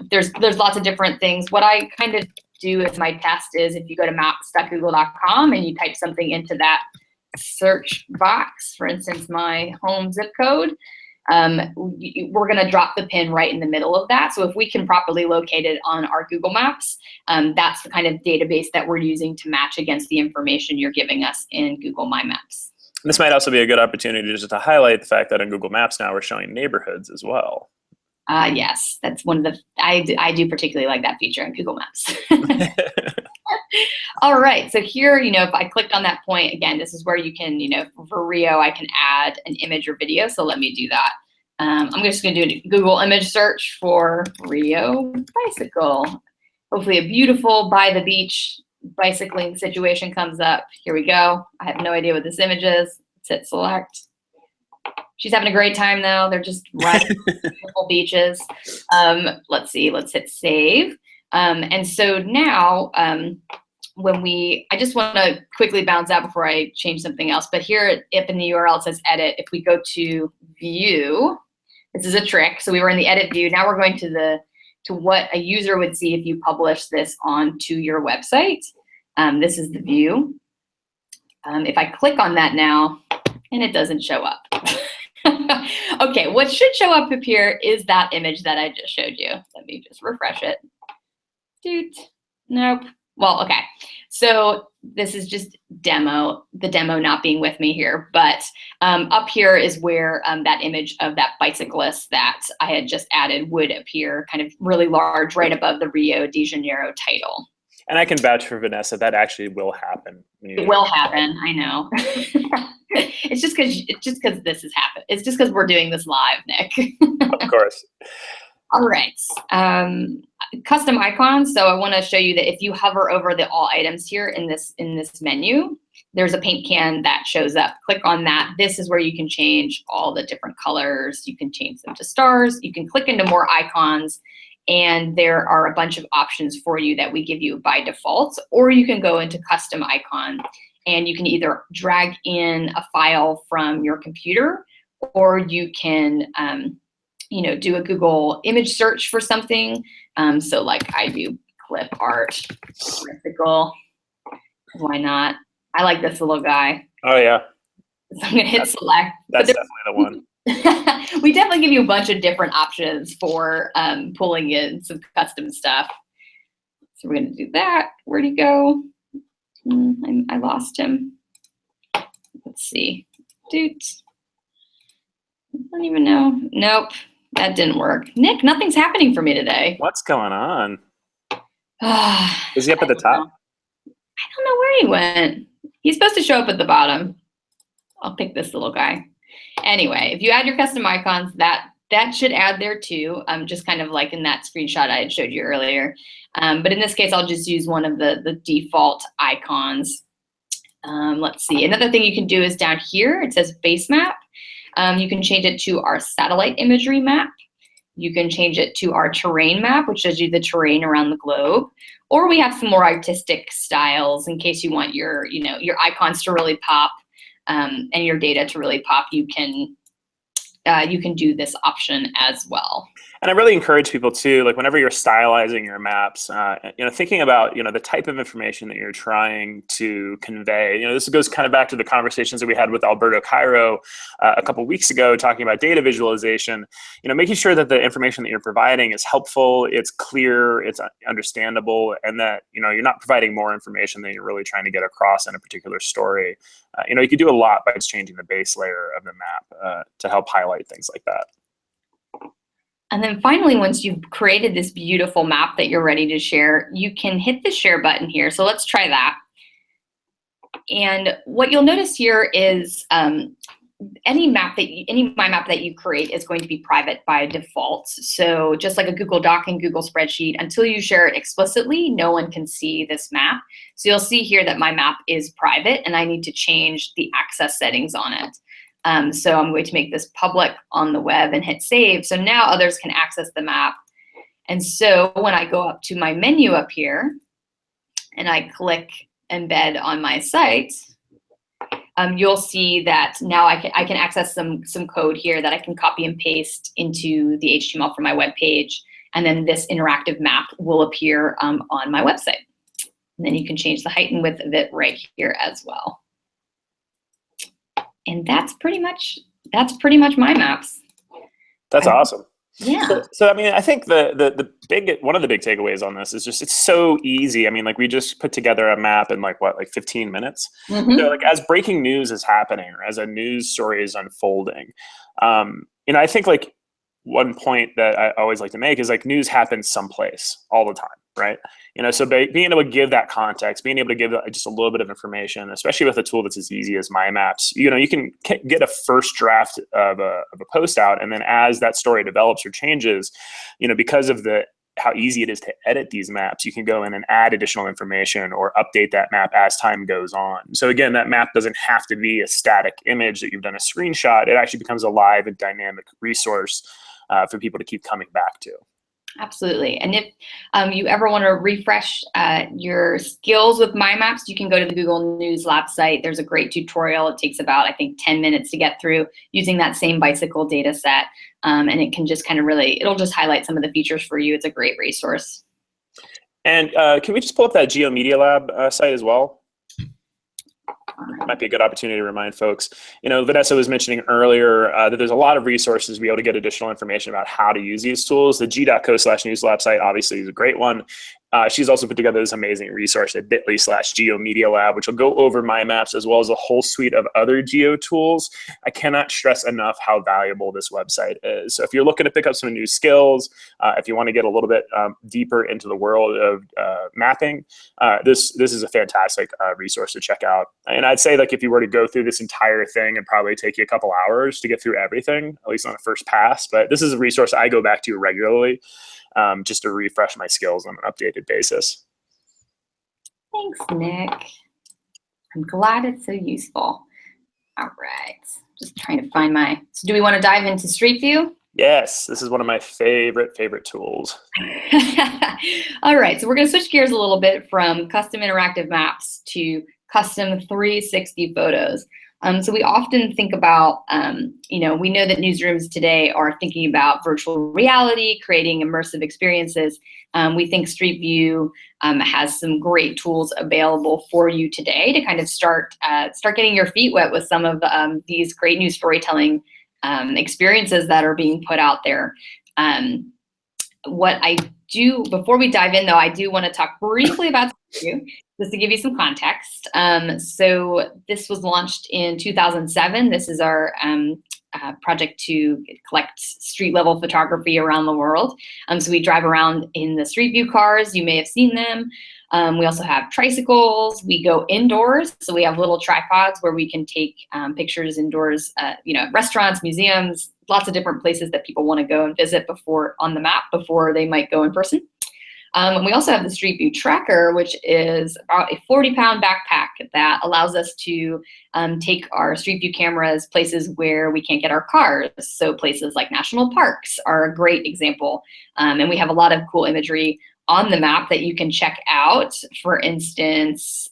There's lots of different things. What I kind of do as my test is if you go to maps.google.com and you type something into that search box, for instance, my home zip code, we're going to drop the pin right in the middle of that. So if we can properly locate it on our Google Maps, that's the kind of database that we're using to match against the information you're giving us in Google My Maps. This might also be a good opportunity just to highlight the fact that in Google Maps now we're showing neighborhoods as well. Yes, that's one of the, I do particularly like that feature in Google Maps. All right, so here, if I clicked on that point, again, this is where you can, for Rio, I can add an image or video, so let me do that. I'm just gonna do a Google image search for Rio bicycle. Hopefully a beautiful by the beach bicycling situation comes up. Here we go. I have no idea what this image is. Let's hit select. She's having a great time though. They're just riding beautiful beaches. Let's see, let's hit save. And so now, I just want to quickly bounce out before I change something else, but here, if in the URL it says edit, if we go to view, this is a trick. So we were in the edit view. Now we're going to what a user would see if you publish this onto your website. This is the view. If I click on that now, and it doesn't show up. Okay, what should show up here is that image that I just showed you. Let me just refresh it. Doot. Nope. Well, okay. So this is just demo, the demo not being with me here, but up here is where that image of that bicyclist that I had just added would appear kind of really large right above the Rio de Janeiro title. And I can vouch for Vanessa, that actually will happen. It will happen, I know. It's just because this has happened. It's just because we're doing this live, Nick. Of course. All right, custom icons. So I want to show you that if you hover over the all items here in this menu, there's a paint can that shows up. Click on that. This is where you can change all the different colors. You can change them to stars. You can click into more icons, and there are a bunch of options for you that we give you by default, or you can go into custom icon, and you can either drag in a file from your computer, or you can do a Google image search for something. So like I do clip art, bicycle. Why not? I like this little guy. Oh yeah. So I'm gonna hit select. That's definitely the one. We definitely give you a bunch of different options for pulling in some custom stuff. So we're gonna do that. Where'd he go? I lost him. Let's see. Doot. I don't even know. Nope, that didn't work. Nick, nothing's happening for me today. What's going on? Is he up at the top? I don't know where he went. He's supposed to show up at the bottom. I'll pick this little guy. Anyway, if you add your custom icons, that should add there too, just kind of like in that screenshot I had showed you earlier. But in this case, I'll just use one of the default icons. Let's see. Another thing you can do is down here, it says base map. You can change it to our satellite imagery map. You can change it to our terrain map, which shows you the terrain around the globe. Or we have some more artistic styles in case you want your icons to really pop and your data to really pop. You can do this option as well. And I really encourage people too, like whenever you're stylizing your maps, thinking about, the type of information that you're trying to convey. This goes kind of back to the conversations that we had with Alberto Cairo a couple weeks ago, talking about data visualization, making sure that the information that you're providing is helpful, it's clear, it's understandable, and that, you're not providing more information than you're really trying to get across in a particular story. You could do a lot by just changing the base layer of the map to help highlight things like that. And then finally, once you've created this beautiful map that you're ready to share, you can hit the share button here. So let's try that. And what you'll notice here is any my map that you create is going to be private by default. So just like a Google Doc and Google Spreadsheet, until you share it explicitly, no one can see this map. So you'll see here that my map is private, and I need to change the access settings on it. So I'm going to make this public on the web and hit save. So now others can access the map. And so when I go up to my menu up here and I click embed on my site, you'll see that now I can access some code here that I can copy and paste into the HTML for my web page. And then this interactive map will appear on my website. And then you can change the height and width of it right here as well. And that's pretty much my maps. That's awesome. Yeah. So I mean, I think one of the big takeaways on this is just it's so easy. I mean, like we just put together a map in like 15 minutes. So like as breaking news is happening or as a news story is unfolding, I think like one point that I always like to make is like news happens someplace all the time, right? So being able to give that context, being able to give just a little bit of information, especially with a tool that's as easy as My Maps, you can get a first draft of a post out, and then as that story develops or changes, because of how easy it is to edit these maps, you can go in and add additional information or update that map as time goes on. So again, that map doesn't have to be a static image that you've done a screenshot. It actually becomes a live and dynamic resource for people to keep coming back to. Absolutely. And if you ever want to refresh your skills with My Maps, you can go to the Google News Lab site. There's a great tutorial. It takes about, I think, 10 minutes to get through using that same bicycle data set. And it can just kind of it'll just highlight some of the features for you. It's a great resource. And can we just pull up that Geo Media Lab site as well? Might be a good opportunity to remind folks. Vanessa was mentioning earlier that there's a lot of resources to be able to get additional information about how to use these tools. The g.co/newslab site obviously is a great one. She's also put together this amazing resource at bit.ly/geomedialab, which will go over My Maps as well as a whole suite of other geo tools. I cannot stress enough how valuable this website is. So if you're looking to pick up some new skills, if you want to get a little bit deeper into the world of mapping, this is a fantastic resource to check out. And I'd say like if you were to go through this entire thing, it'd probably take you a couple hours to get through everything, at least on a first pass. But this is a resource I go back to regularly. Just to refresh my skills on an updated basis. Thanks, Nick. I'm glad it's so useful. All right, just trying to find so do we want to dive into Street View? Yes, this is one of my favorite tools. All right, so we're going to switch gears a little bit from custom interactive maps to custom 360 photos. So we often think about, we know that newsrooms today are thinking about virtual reality, creating immersive experiences. We think Street View has some great tools available for you today to kind of start getting your feet wet with some of these great new storytelling experiences that are being put out there. What I do, before we dive in though, I do want to talk briefly about Street View, just to give you some context. So this was launched in 2007. This is our project to collect street level photography around the world. So we drive around in the Street View cars. You may have seen them. We also have tricycles. We go indoors. So we have little tripods where we can take pictures indoors, restaurants, museums, lots of different places that people want to go and visit on the map before they might go in person. And we also have the Street View Tracker, which is about a 40-pound backpack that allows us to take our Street View cameras places where we can't get our cars. So places like national parks are a great example. And we have a lot of cool imagery on the map that you can check out. For instance,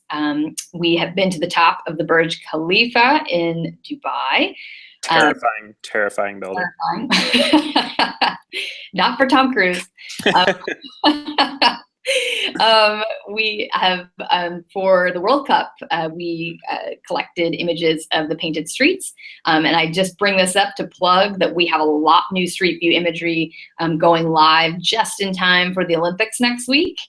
we have been to the top of the Burj Khalifa in Dubai. Terrifying building. Terrifying. Not for Tom Cruise. We have, for the World Cup, we collected images of the painted streets. And I just bring this up to plug that we have a lot new Street View imagery going live just in time for the Olympics next week.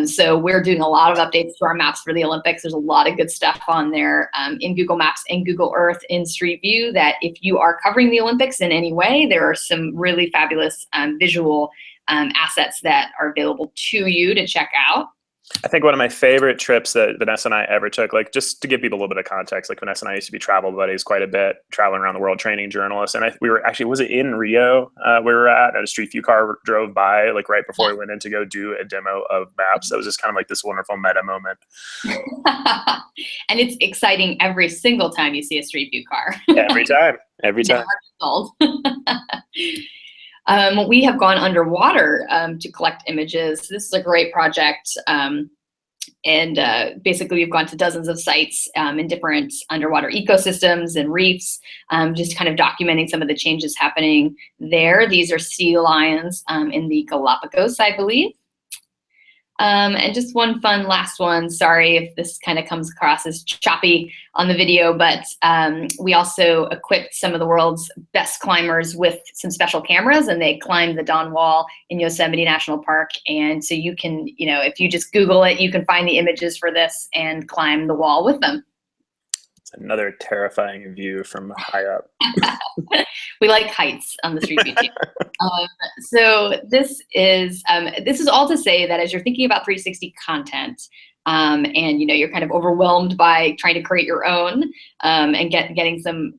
So we're doing a lot of updates to our maps for the Olympics. There's a lot of good stuff on there in Google Maps and Google Earth in Street View that if you are covering the Olympics in any way, there are some really fabulous visual assets that are available to you to check out. I think one of my favorite trips that Vanessa and I ever took, like just to give people a little bit of context, like Vanessa and I used to be travel buddies quite a bit, traveling around the world training journalists. And we were actually, was it in Rio we were at a Street View car drove by like right before we went in to go do a demo of maps. That was just kind of like this wonderful meta moment. And it's exciting every single time you see a Street View car. Every time. Never sold. We have gone underwater to collect images. This is a great project. And basically, we've gone to dozens of sites in different underwater ecosystems and reefs, just kind of documenting some of the changes happening there. These are sea lions in the Galapagos, I believe. And just one fun last one, sorry if this kind of comes across as choppy on the video, but we also equipped some of the world's best climbers with some special cameras, and they climbed the Dawn Wall in Yosemite National Park. And so you can, if you just Google it, you can find the images for this and climb the wall with them. It's another terrifying view from high up. We like heights on the Street View team. So this is all to say that as you're thinking about 360 content, and you're kind of overwhelmed by trying to create your own and getting some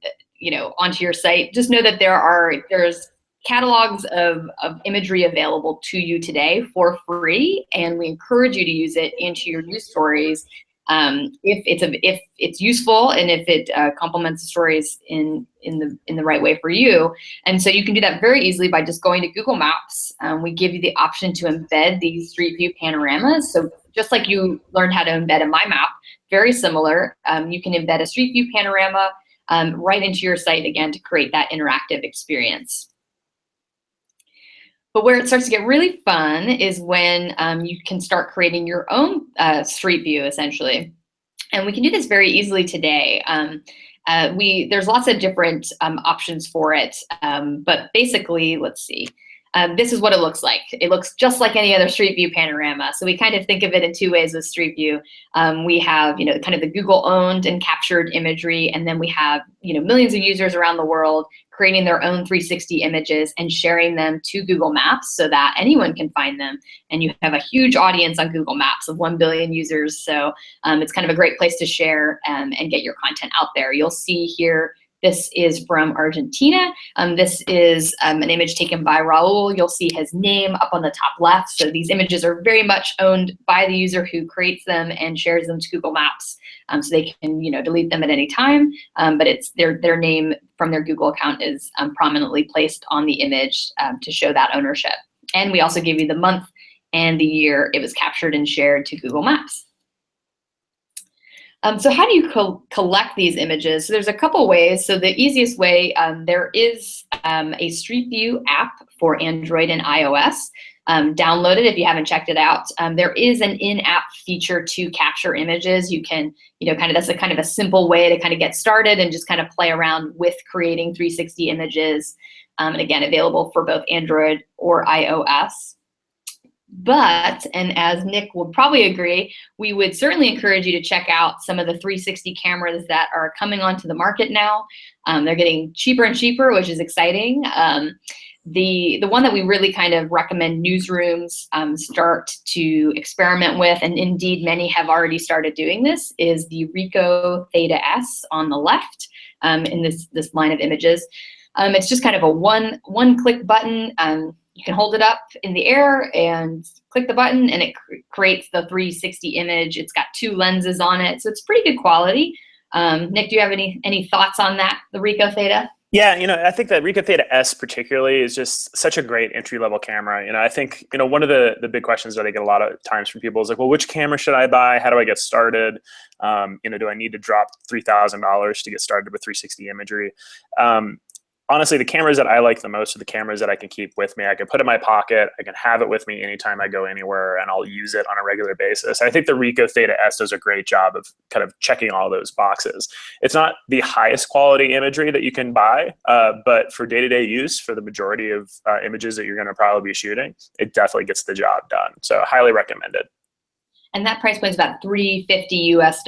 onto your site, just know that there's catalogs of imagery available to you today for free, and we encourage you to use it into your news stories if it's useful and if it complements the stories in the right way for you. And so you can do that very easily by just going to Google Maps. We give you the option to embed these Street View panoramas. So just like you learned how to embed a My Map, very similar, you can embed a Street View panorama right into your site again to create that interactive experience. But where it starts to get really fun is when you can start creating your own Street View, essentially. And we can do this very easily today. There's lots of different options for it. But basically, let's see. This is what it looks like. It looks just like any other Street View panorama. So we kind of think of it in two ways with Street View. We have, kind of the Google owned and captured imagery, and then we have, millions of users around the world creating their own 360 images and sharing them to Google Maps so that anyone can find them. And you have a huge audience on Google Maps of 1 billion users. So it's kind of a great place to share and get your content out there. You'll see here, this is from Argentina. This is an image taken by Raul. You'll see his name up on the top left. So these images are very much owned by the user who creates them and shares them to Google Maps. So they can, delete them at any time, but it's their name from their Google account is prominently placed on the image to show that ownership. And we also give you the month and the year it was captured and shared to Google Maps. So how do you collect these images? So there's a couple ways. So the easiest way, there is a Street View app for Android and iOS. Download it if you haven't checked it out. There is an in-app feature to capture images. You can, that's a kind of a simple way to kind of get started and just kind of play around with creating 360 images. And again, available for both Android or iOS. But, and as Nick would probably agree, we would certainly encourage you to check out some of the 360 cameras that are coming onto the market now. They're getting cheaper and cheaper, which is exciting. The one that we really kind of recommend newsrooms start to experiment with, and indeed many have already started doing this, is the Ricoh Theta S on the left in this line of images. It's just kind of a one-click button. You can hold it up in the air and click the button, and it creates the 360 image. It's got 2 lenses on it, so it's pretty good quality. Nick, do you have any thoughts on that, the Ricoh Theta? Yeah, I think that Ricoh Theta S particularly is just such a great entry-level camera. I think, one of the big questions that I get a lot of times from people is like, well, which camera should I buy? How do I get started? Do I need to drop $3,000 to get started with 360 imagery? Honestly, the cameras that I like the most are the cameras that I can keep with me. I can put in my pocket, I can have it with me anytime I go anywhere, and I'll use it on a regular basis. I think the Ricoh Theta S does a great job of kind of checking all those boxes. It's not the highest quality imagery that you can buy, but for day-to-day use, for the majority of images that you're going to probably be shooting, it definitely gets the job done. So highly recommended. And that price point is about $350 US.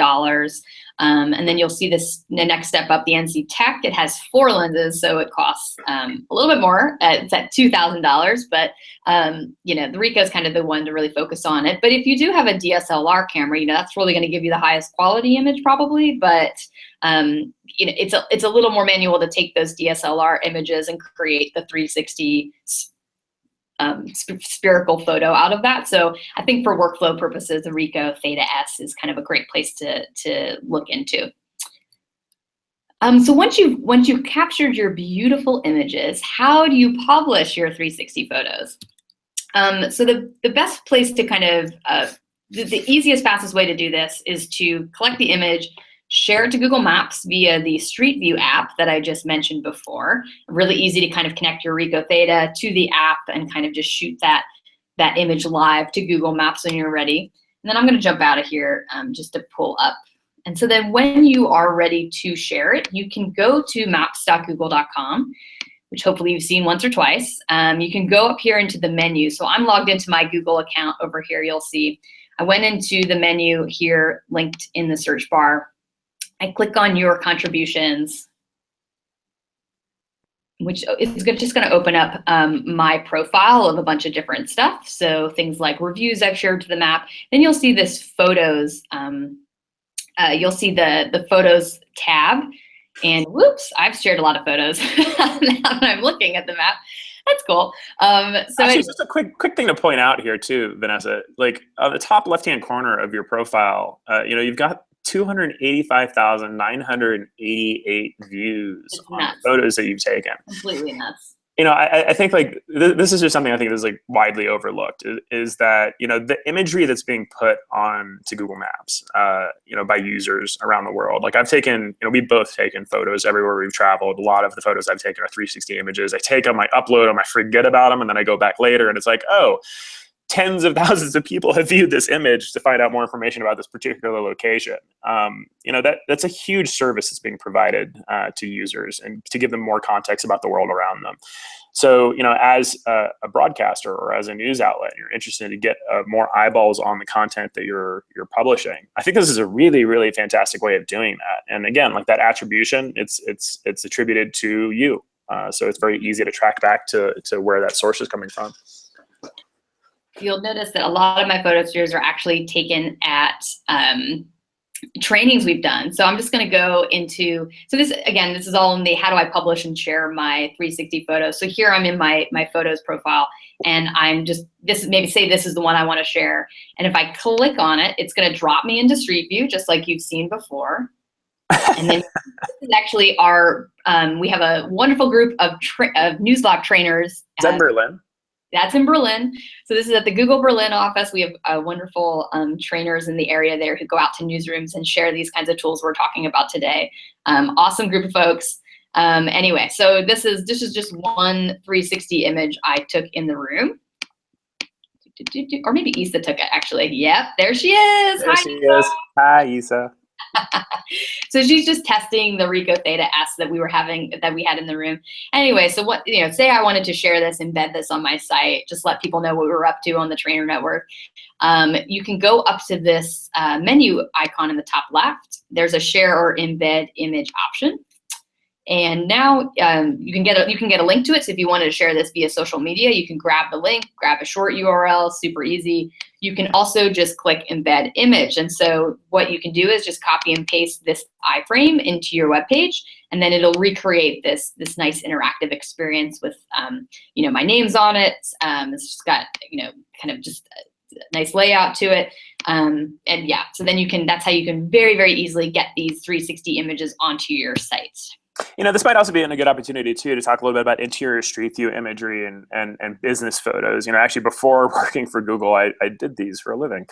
And then you'll see the next step up, the NC Tech. It has 4 lenses, so it costs a little bit more. It's at $2,000, but the Ricoh is kind of the one to really focus on it. But if you do have a DSLR camera, that's really going to give you the highest quality image probably. But it's a little more manual to take those DSLR images and create the 360 spherical photo out of that. So I think for workflow purposes, the Ricoh Theta S is kind of a great place to look into. So once you've captured your beautiful images, how do you publish your 360 photos? So the best place to kind of, the easiest, fastest way to do this is to collect the image, share it to Google Maps via the Street View app that I just mentioned before. Really easy to kind of connect your Ricoh Theta to the app and kind of just shoot that that image live to Google Maps when you're ready. And then I'm gonna jump out of here just to pull up. And so then when you are ready to share it, you can go to maps.google.com, which hopefully you've seen once or twice. You can go up here into the menu. So I'm logged into my Google account over here, you'll see. I went into the menu here, linked in the search bar. I click on your contributions, which is just gonna open up my profile of a bunch of different stuff. So things like reviews I've shared to the map. Then you'll see this photos, you'll see the photos tab. And whoops, I've shared a lot of photos now that I'm looking at the map. That's cool. So actually, just a quick thing to point out here too, Vanessa. Like on the top left-hand corner of your profile, you've got 285,988 views on the photos that you've taken. Completely nuts. I think like this is just something I think is like widely overlooked is that, the imagery that's being put on to Google Maps, by users around the world. Like I've taken, we've both taken photos everywhere we've traveled. A lot of the photos I've taken are 360 images. I take them, I upload them, I forget about them, and then I go back later and it's like, oh, tens of thousands of people have viewed this image to find out more information about this particular location. That's a huge service that's being provided to users and to give them more context about the world around them. So, as a broadcaster or as a news outlet, you're interested to get more eyeballs on the content that you're publishing. I think this is a really, really fantastic way of doing that. And again, like that attribution, it's attributed to you. So it's very easy to track back to where that source is coming from. You'll notice that a lot of my photo spheres are actually taken at trainings we've done. So I'm just going to go into, so this is all in the how do I publish and share my 360 photos. So here I'm in my photos profile and I'm just, this is the one I want to share. And if I click on it, it's going to drop me into Street View, just like you've seen before. And then this is actually our, we have a wonderful group of News Lab trainers. Is that Berlin? That's in Berlin. So this is at the Google Berlin office. We have wonderful trainers in the area there who go out to newsrooms and share these kinds of tools we're talking about today. Awesome group of folks. Anyway, so this is just one 360 image I took in the room. Or maybe Isa took it, actually. Yep, there she is. There she is. Hi, Isa. So she's just testing the Ricoh Theta S that we had in the room. Anyway, so what, say I wanted to share this, embed this on my site, just let people know what we were up to on the trainer network. You can go up to this menu icon in the top left. There's a share or embed image option. And now you can get a link to it. So if you wanted to share this via social media, you can grab the link, grab a short URL, super easy. You can also just click embed image. And so what you can do is just copy and paste this iframe into your web page, and then it'll recreate this nice interactive experience with my name's on it. It's just got kind of just a nice layout to it. And yeah, so then that's how you can very, very easily get these 360 images onto your site. This might also be a good opportunity too to talk a little bit about interior street view imagery and business photos. Actually before working for Google, I did these for a living,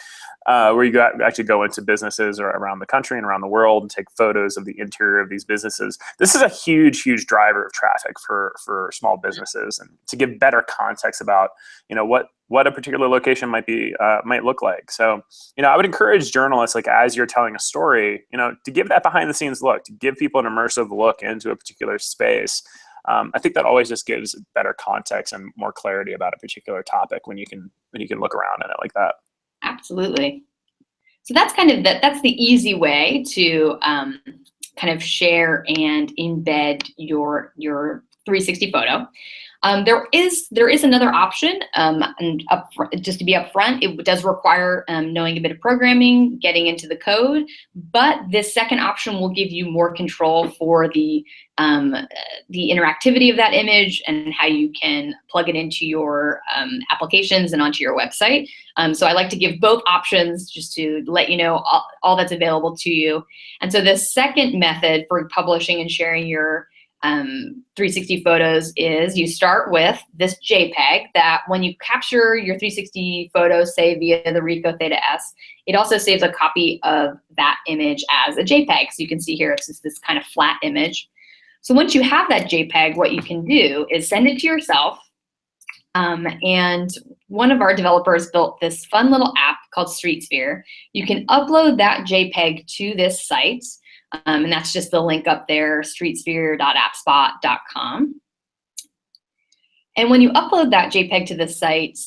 where you actually go into businesses around the country and around the world and take photos of the interior of these businesses. This is a huge, huge driver of traffic for small businesses, and to give better context about what a particular location might look like. So, I would encourage journalists, like as you're telling a story, to give that behind the scenes look, to give people an immersive look into a particular space. I think that always just gives better context and more clarity about a particular topic when you can look around in it like that. Absolutely. So that's that's the easy way to kind of share and embed your 360 photo. There is another option, and just to be upfront, it does require knowing a bit of programming, getting into the code, but this second option will give you more control for the interactivity of that image and how you can plug it into your applications and onto your website. So I like to give both options just to let you know all that's available to you. And so the second method for publishing and sharing your 360 photos is you start with this JPEG that when you capture your 360 photos, say via the Ricoh Theta S, it also saves a copy of that image as a JPEG. So you can see here, it's just this kind of flat image. So once you have that JPEG, what you can do is send it to yourself. And one of our developers built this fun little app called StreetSphere. You can upload that JPEG to this site, and that's just the link up there, streetsphere.appspot.com. And when you upload that JPEG to the site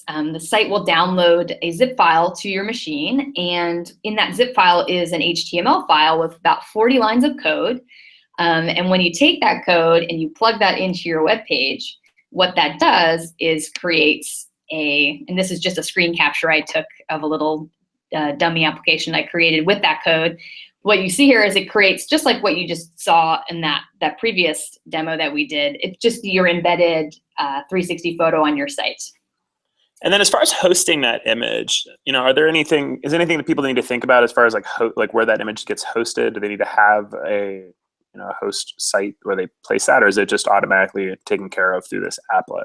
will download a zip file to your machine. And in that zip file is an HTML file with about 40 lines of code. And when you take that code and you plug that into your web page, what that does is creates and this is just a screen capture I took of a little dummy application I created with that code. What you see here is it creates just like what you just saw in that previous demo that we did. It's just your embedded 360 photo on your site. And then as far as hosting that image, is there anything that people need to think about as far as like where that image gets hosted? Do they need to have a host site where they place that, or is it just automatically taken care of through this applet?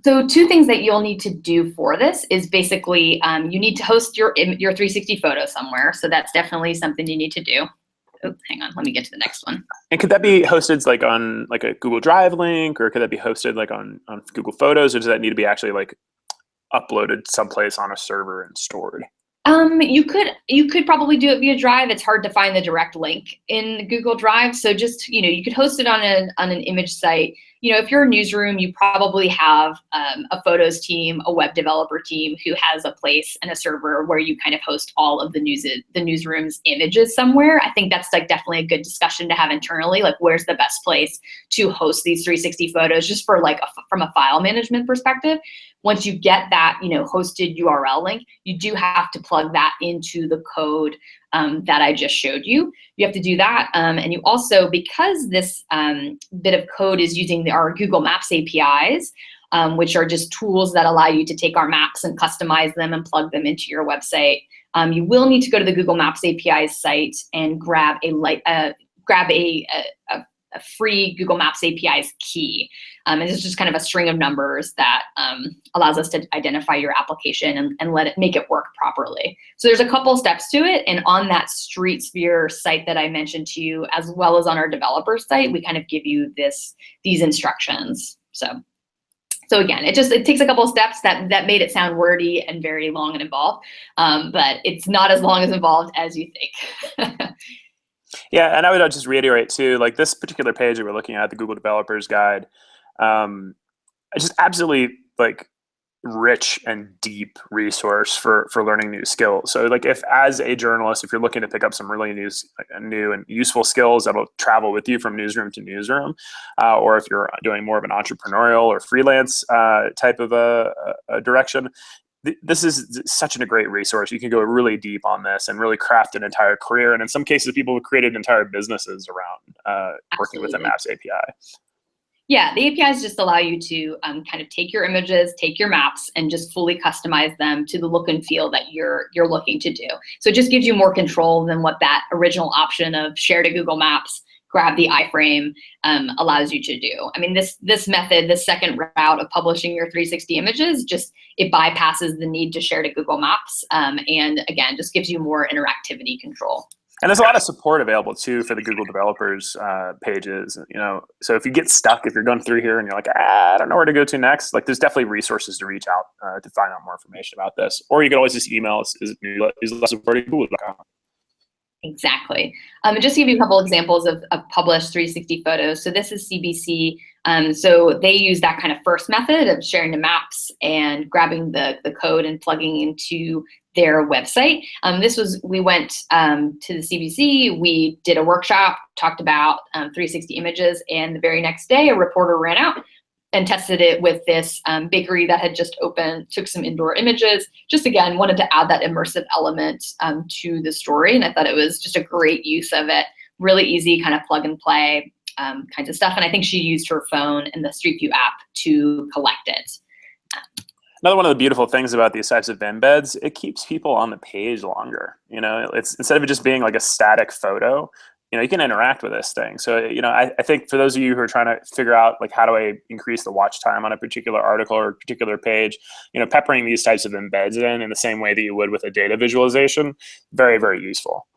So two things that you'll need to do for this is basically you need to host your 360 photo somewhere. So that's definitely something you need to do. Oh, hang on, let me get to the next one. And could that be hosted like on like a Google Drive link, or could that be hosted like on Google Photos, or does that need to be actually like uploaded someplace on a server and stored? You could probably do it via Drive. It's hard to find the direct link in Google Drive. So just, you could host it on an image site. If you're a newsroom, you probably have a photos team, a web developer team who has a place and a server where you kind of host all of the newsroom's images somewhere. I think that's like definitely a good discussion to have internally, like where's the best place to host these 360 photos, just for like from a file management perspective. Once you get that, hosted URL link, you do have to plug that into the code that I just showed you. You have to do that. And you also, because this bit of code is using our Google Maps APIs, which are just tools that allow you to take our maps and customize them and plug them into your website, you will need to go to the Google Maps APIs site and grab a free Google Maps APIs key. And it's just kind of a string of numbers that allows us to identify your application and make it work properly. So there's a couple steps to it. And on that StreetSphere site that I mentioned to you, as well as on our developer site, we kind of give you these instructions. So again, it takes a couple of steps that made it sound wordy and very long and involved, but it's not as long as involved as you think. Yeah, and I would just reiterate too, like this particular page that we're looking at, the Google Developers Guide, just absolutely like rich and deep resource for learning new skills. So like if as a journalist, if you're looking to pick up some really new and useful skills that'll travel with you from newsroom to newsroom, or if you're doing more of an entrepreneurial or freelance type of a direction, this is such a great resource. You can go really deep on this and really craft an entire career. And in some cases, people have created entire businesses around working with the Maps API. Yeah, the APIs just allow you to kind of take your images, take your maps, and just fully customize them to the look and feel that you're looking to do. So it just gives you more control than what that original option of share to Google Maps, grab the iframe allows you to do. I mean, this method, this second route of publishing your 360 images, it bypasses the need to share to Google Maps, and again, just gives you more interactivity control. And there's a lot of support available too for the Google developers pages. So if you get stuck, if you're going through here and you're like, I don't know where to go to next, like there's definitely resources to reach out to find out more information about this. Or you can always just email us, is Google.com. Exactly. And just to give you a couple examples of published 360 photos. So this is CBC. So they use that kind of first method of sharing the maps and grabbing the code and plugging into their website. We went to the CBC, we did a workshop, talked about 360 images, and the very next day a reporter ran out and tested it with this bakery that had just opened, took some indoor images, just again, wanted to add that immersive element to the story. And I thought it was just a great use of it, really easy kind of plug and play kinds of stuff. And I think she used her phone and the Street View app to collect it. Another one of the beautiful things about these types of embeds, it keeps people on the page longer. It's instead of it just being like a static photo, you can interact with this thing. So, I think for those of you who are trying to figure out like how do I increase the watch time on a particular article or a particular page, peppering these types of embeds in the same way that you would with a data visualization, very, very useful.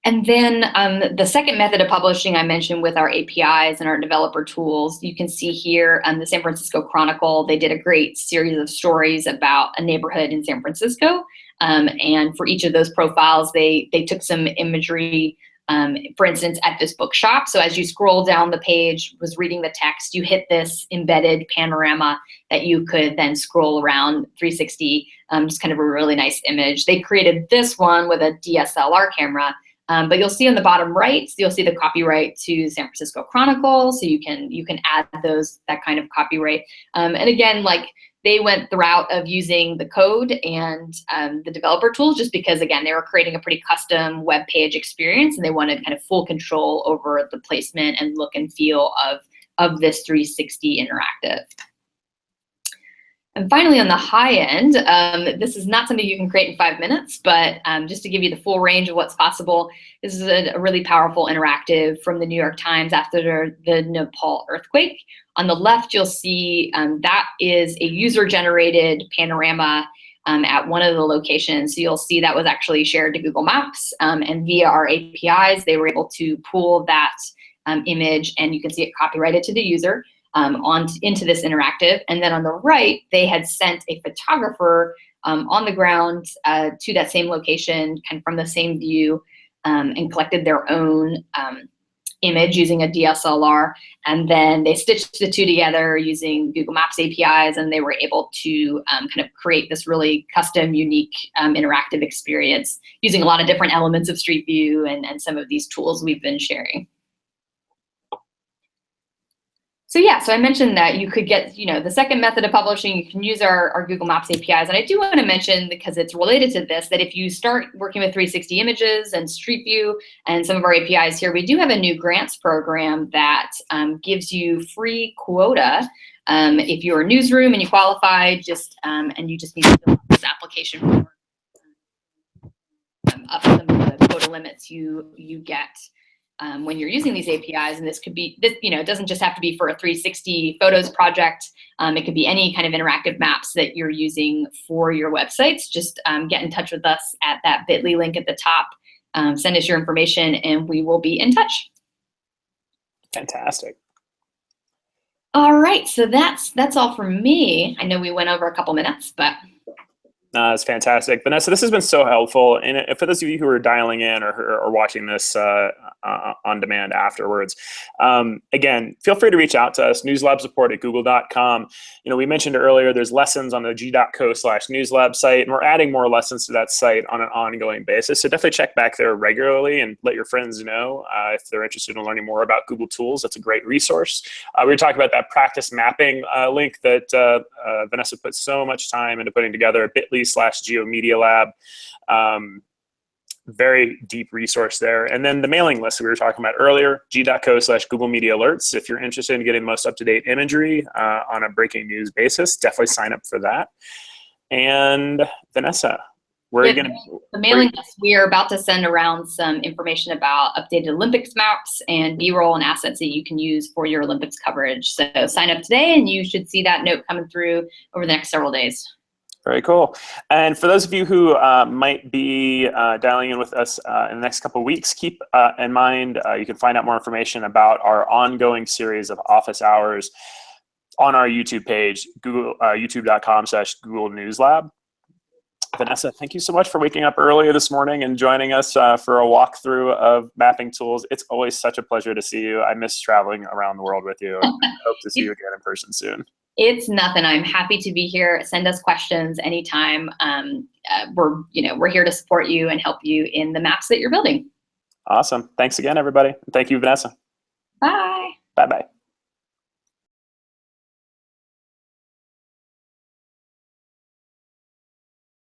And then the second method of publishing I mentioned with our APIs and our developer tools, you can see here the San Francisco Chronicle, they did a great series of stories about a neighborhood in San Francisco. And for each of those profiles, they took some imagery, for instance, at this bookshop. So as you scroll down the page, was reading the text, you hit this embedded panorama that you could then scroll around 360, just kind of a really nice image. They created this one with a DSLR camera. But you'll see on the bottom right, you'll see the copyright to San Francisco Chronicle, so you can add that kind of copyright. And again, like they went the route of using the code and the developer tools, just because again they were creating a pretty custom web page experience, and they wanted kind of full control over the placement and look and feel of this 360 interactive. And finally, on the high end, this is not something you can create in 5 minutes, but just to give you the full range of what's possible, this is a really powerful interactive from the New York Times after the Nepal earthquake. On the left, you'll see that is a user-generated panorama at one of the locations. So you'll see that was actually shared to Google Maps, and via our APIs, they were able to pool that image, and you can see it copyrighted to the user. Into this interactive. And then on the right, they had sent a photographer on the ground to that same location, kind of from the same view, and collected their own image using a DSLR. And then they stitched the two together using Google Maps APIs, and they were able to kind of create this really custom, unique interactive experience using a lot of different elements of Street View and some of these tools we've been sharing. So yeah, so I mentioned that you could get, the second method of publishing, you can use our Google Maps APIs. And I do want to mention, because it's related to this, that if you start working with 360 images and Street View and some of our APIs here, we do have a new grants program that gives you free quota. If you're a newsroom and you qualify, and you just need to fill out this application form up to some of the quota limits you get. When you're using these APIs, and this could be, it doesn't just have to be for a 360 photos project. It could be any kind of interactive maps that you're using for your websites. Just get in touch with us at that bit.ly link at the top. Send us your information, and we will be in touch. Fantastic. All right, so that's all from me. I know we went over a couple minutes, but. It's fantastic. Vanessa, this has been so helpful. And for those of you who are dialing in or watching this on demand afterwards, again, feel free to reach out to us, newslabsupport@google.com. We mentioned earlier there's lessons on the g.co/newslab site, and we're adding more lessons to that site on an ongoing basis. So definitely check back there regularly and let your friends know if they're interested in learning more about Google tools. That's a great resource. We were talking about that practice mapping link that Vanessa put so much time into putting together, bit.ly/GeoMediaLab. Very deep resource there. And then the mailing list that we were talking about earlier, g.co/Google Media Alerts. If you're interested in getting most up-to-date imagery on a breaking news basis, definitely sign up for that. And Vanessa, the mailing list, we are about to send around some information about updated Olympics maps and B-roll and assets that you can use for your Olympics coverage. So sign up today, and you should see that note coming through over the next several days. Very cool. And for those of you who might be dialing in with us in the next couple of weeks, keep in mind you can find out more information about our ongoing series of office hours on our YouTube page, youtube.com/Google News Lab. Vanessa, thank you so much for waking up earlier this morning and joining us for a walkthrough of mapping tools. It's always such a pleasure to see you. I miss traveling around the world with you. I hope to see you again in person soon. It's nothing. I'm happy to be here. Send us questions anytime. We're here to support you and help you in the maps that you're building. Awesome. Thanks again, everybody. Thank you, Vanessa. Bye. Bye-bye.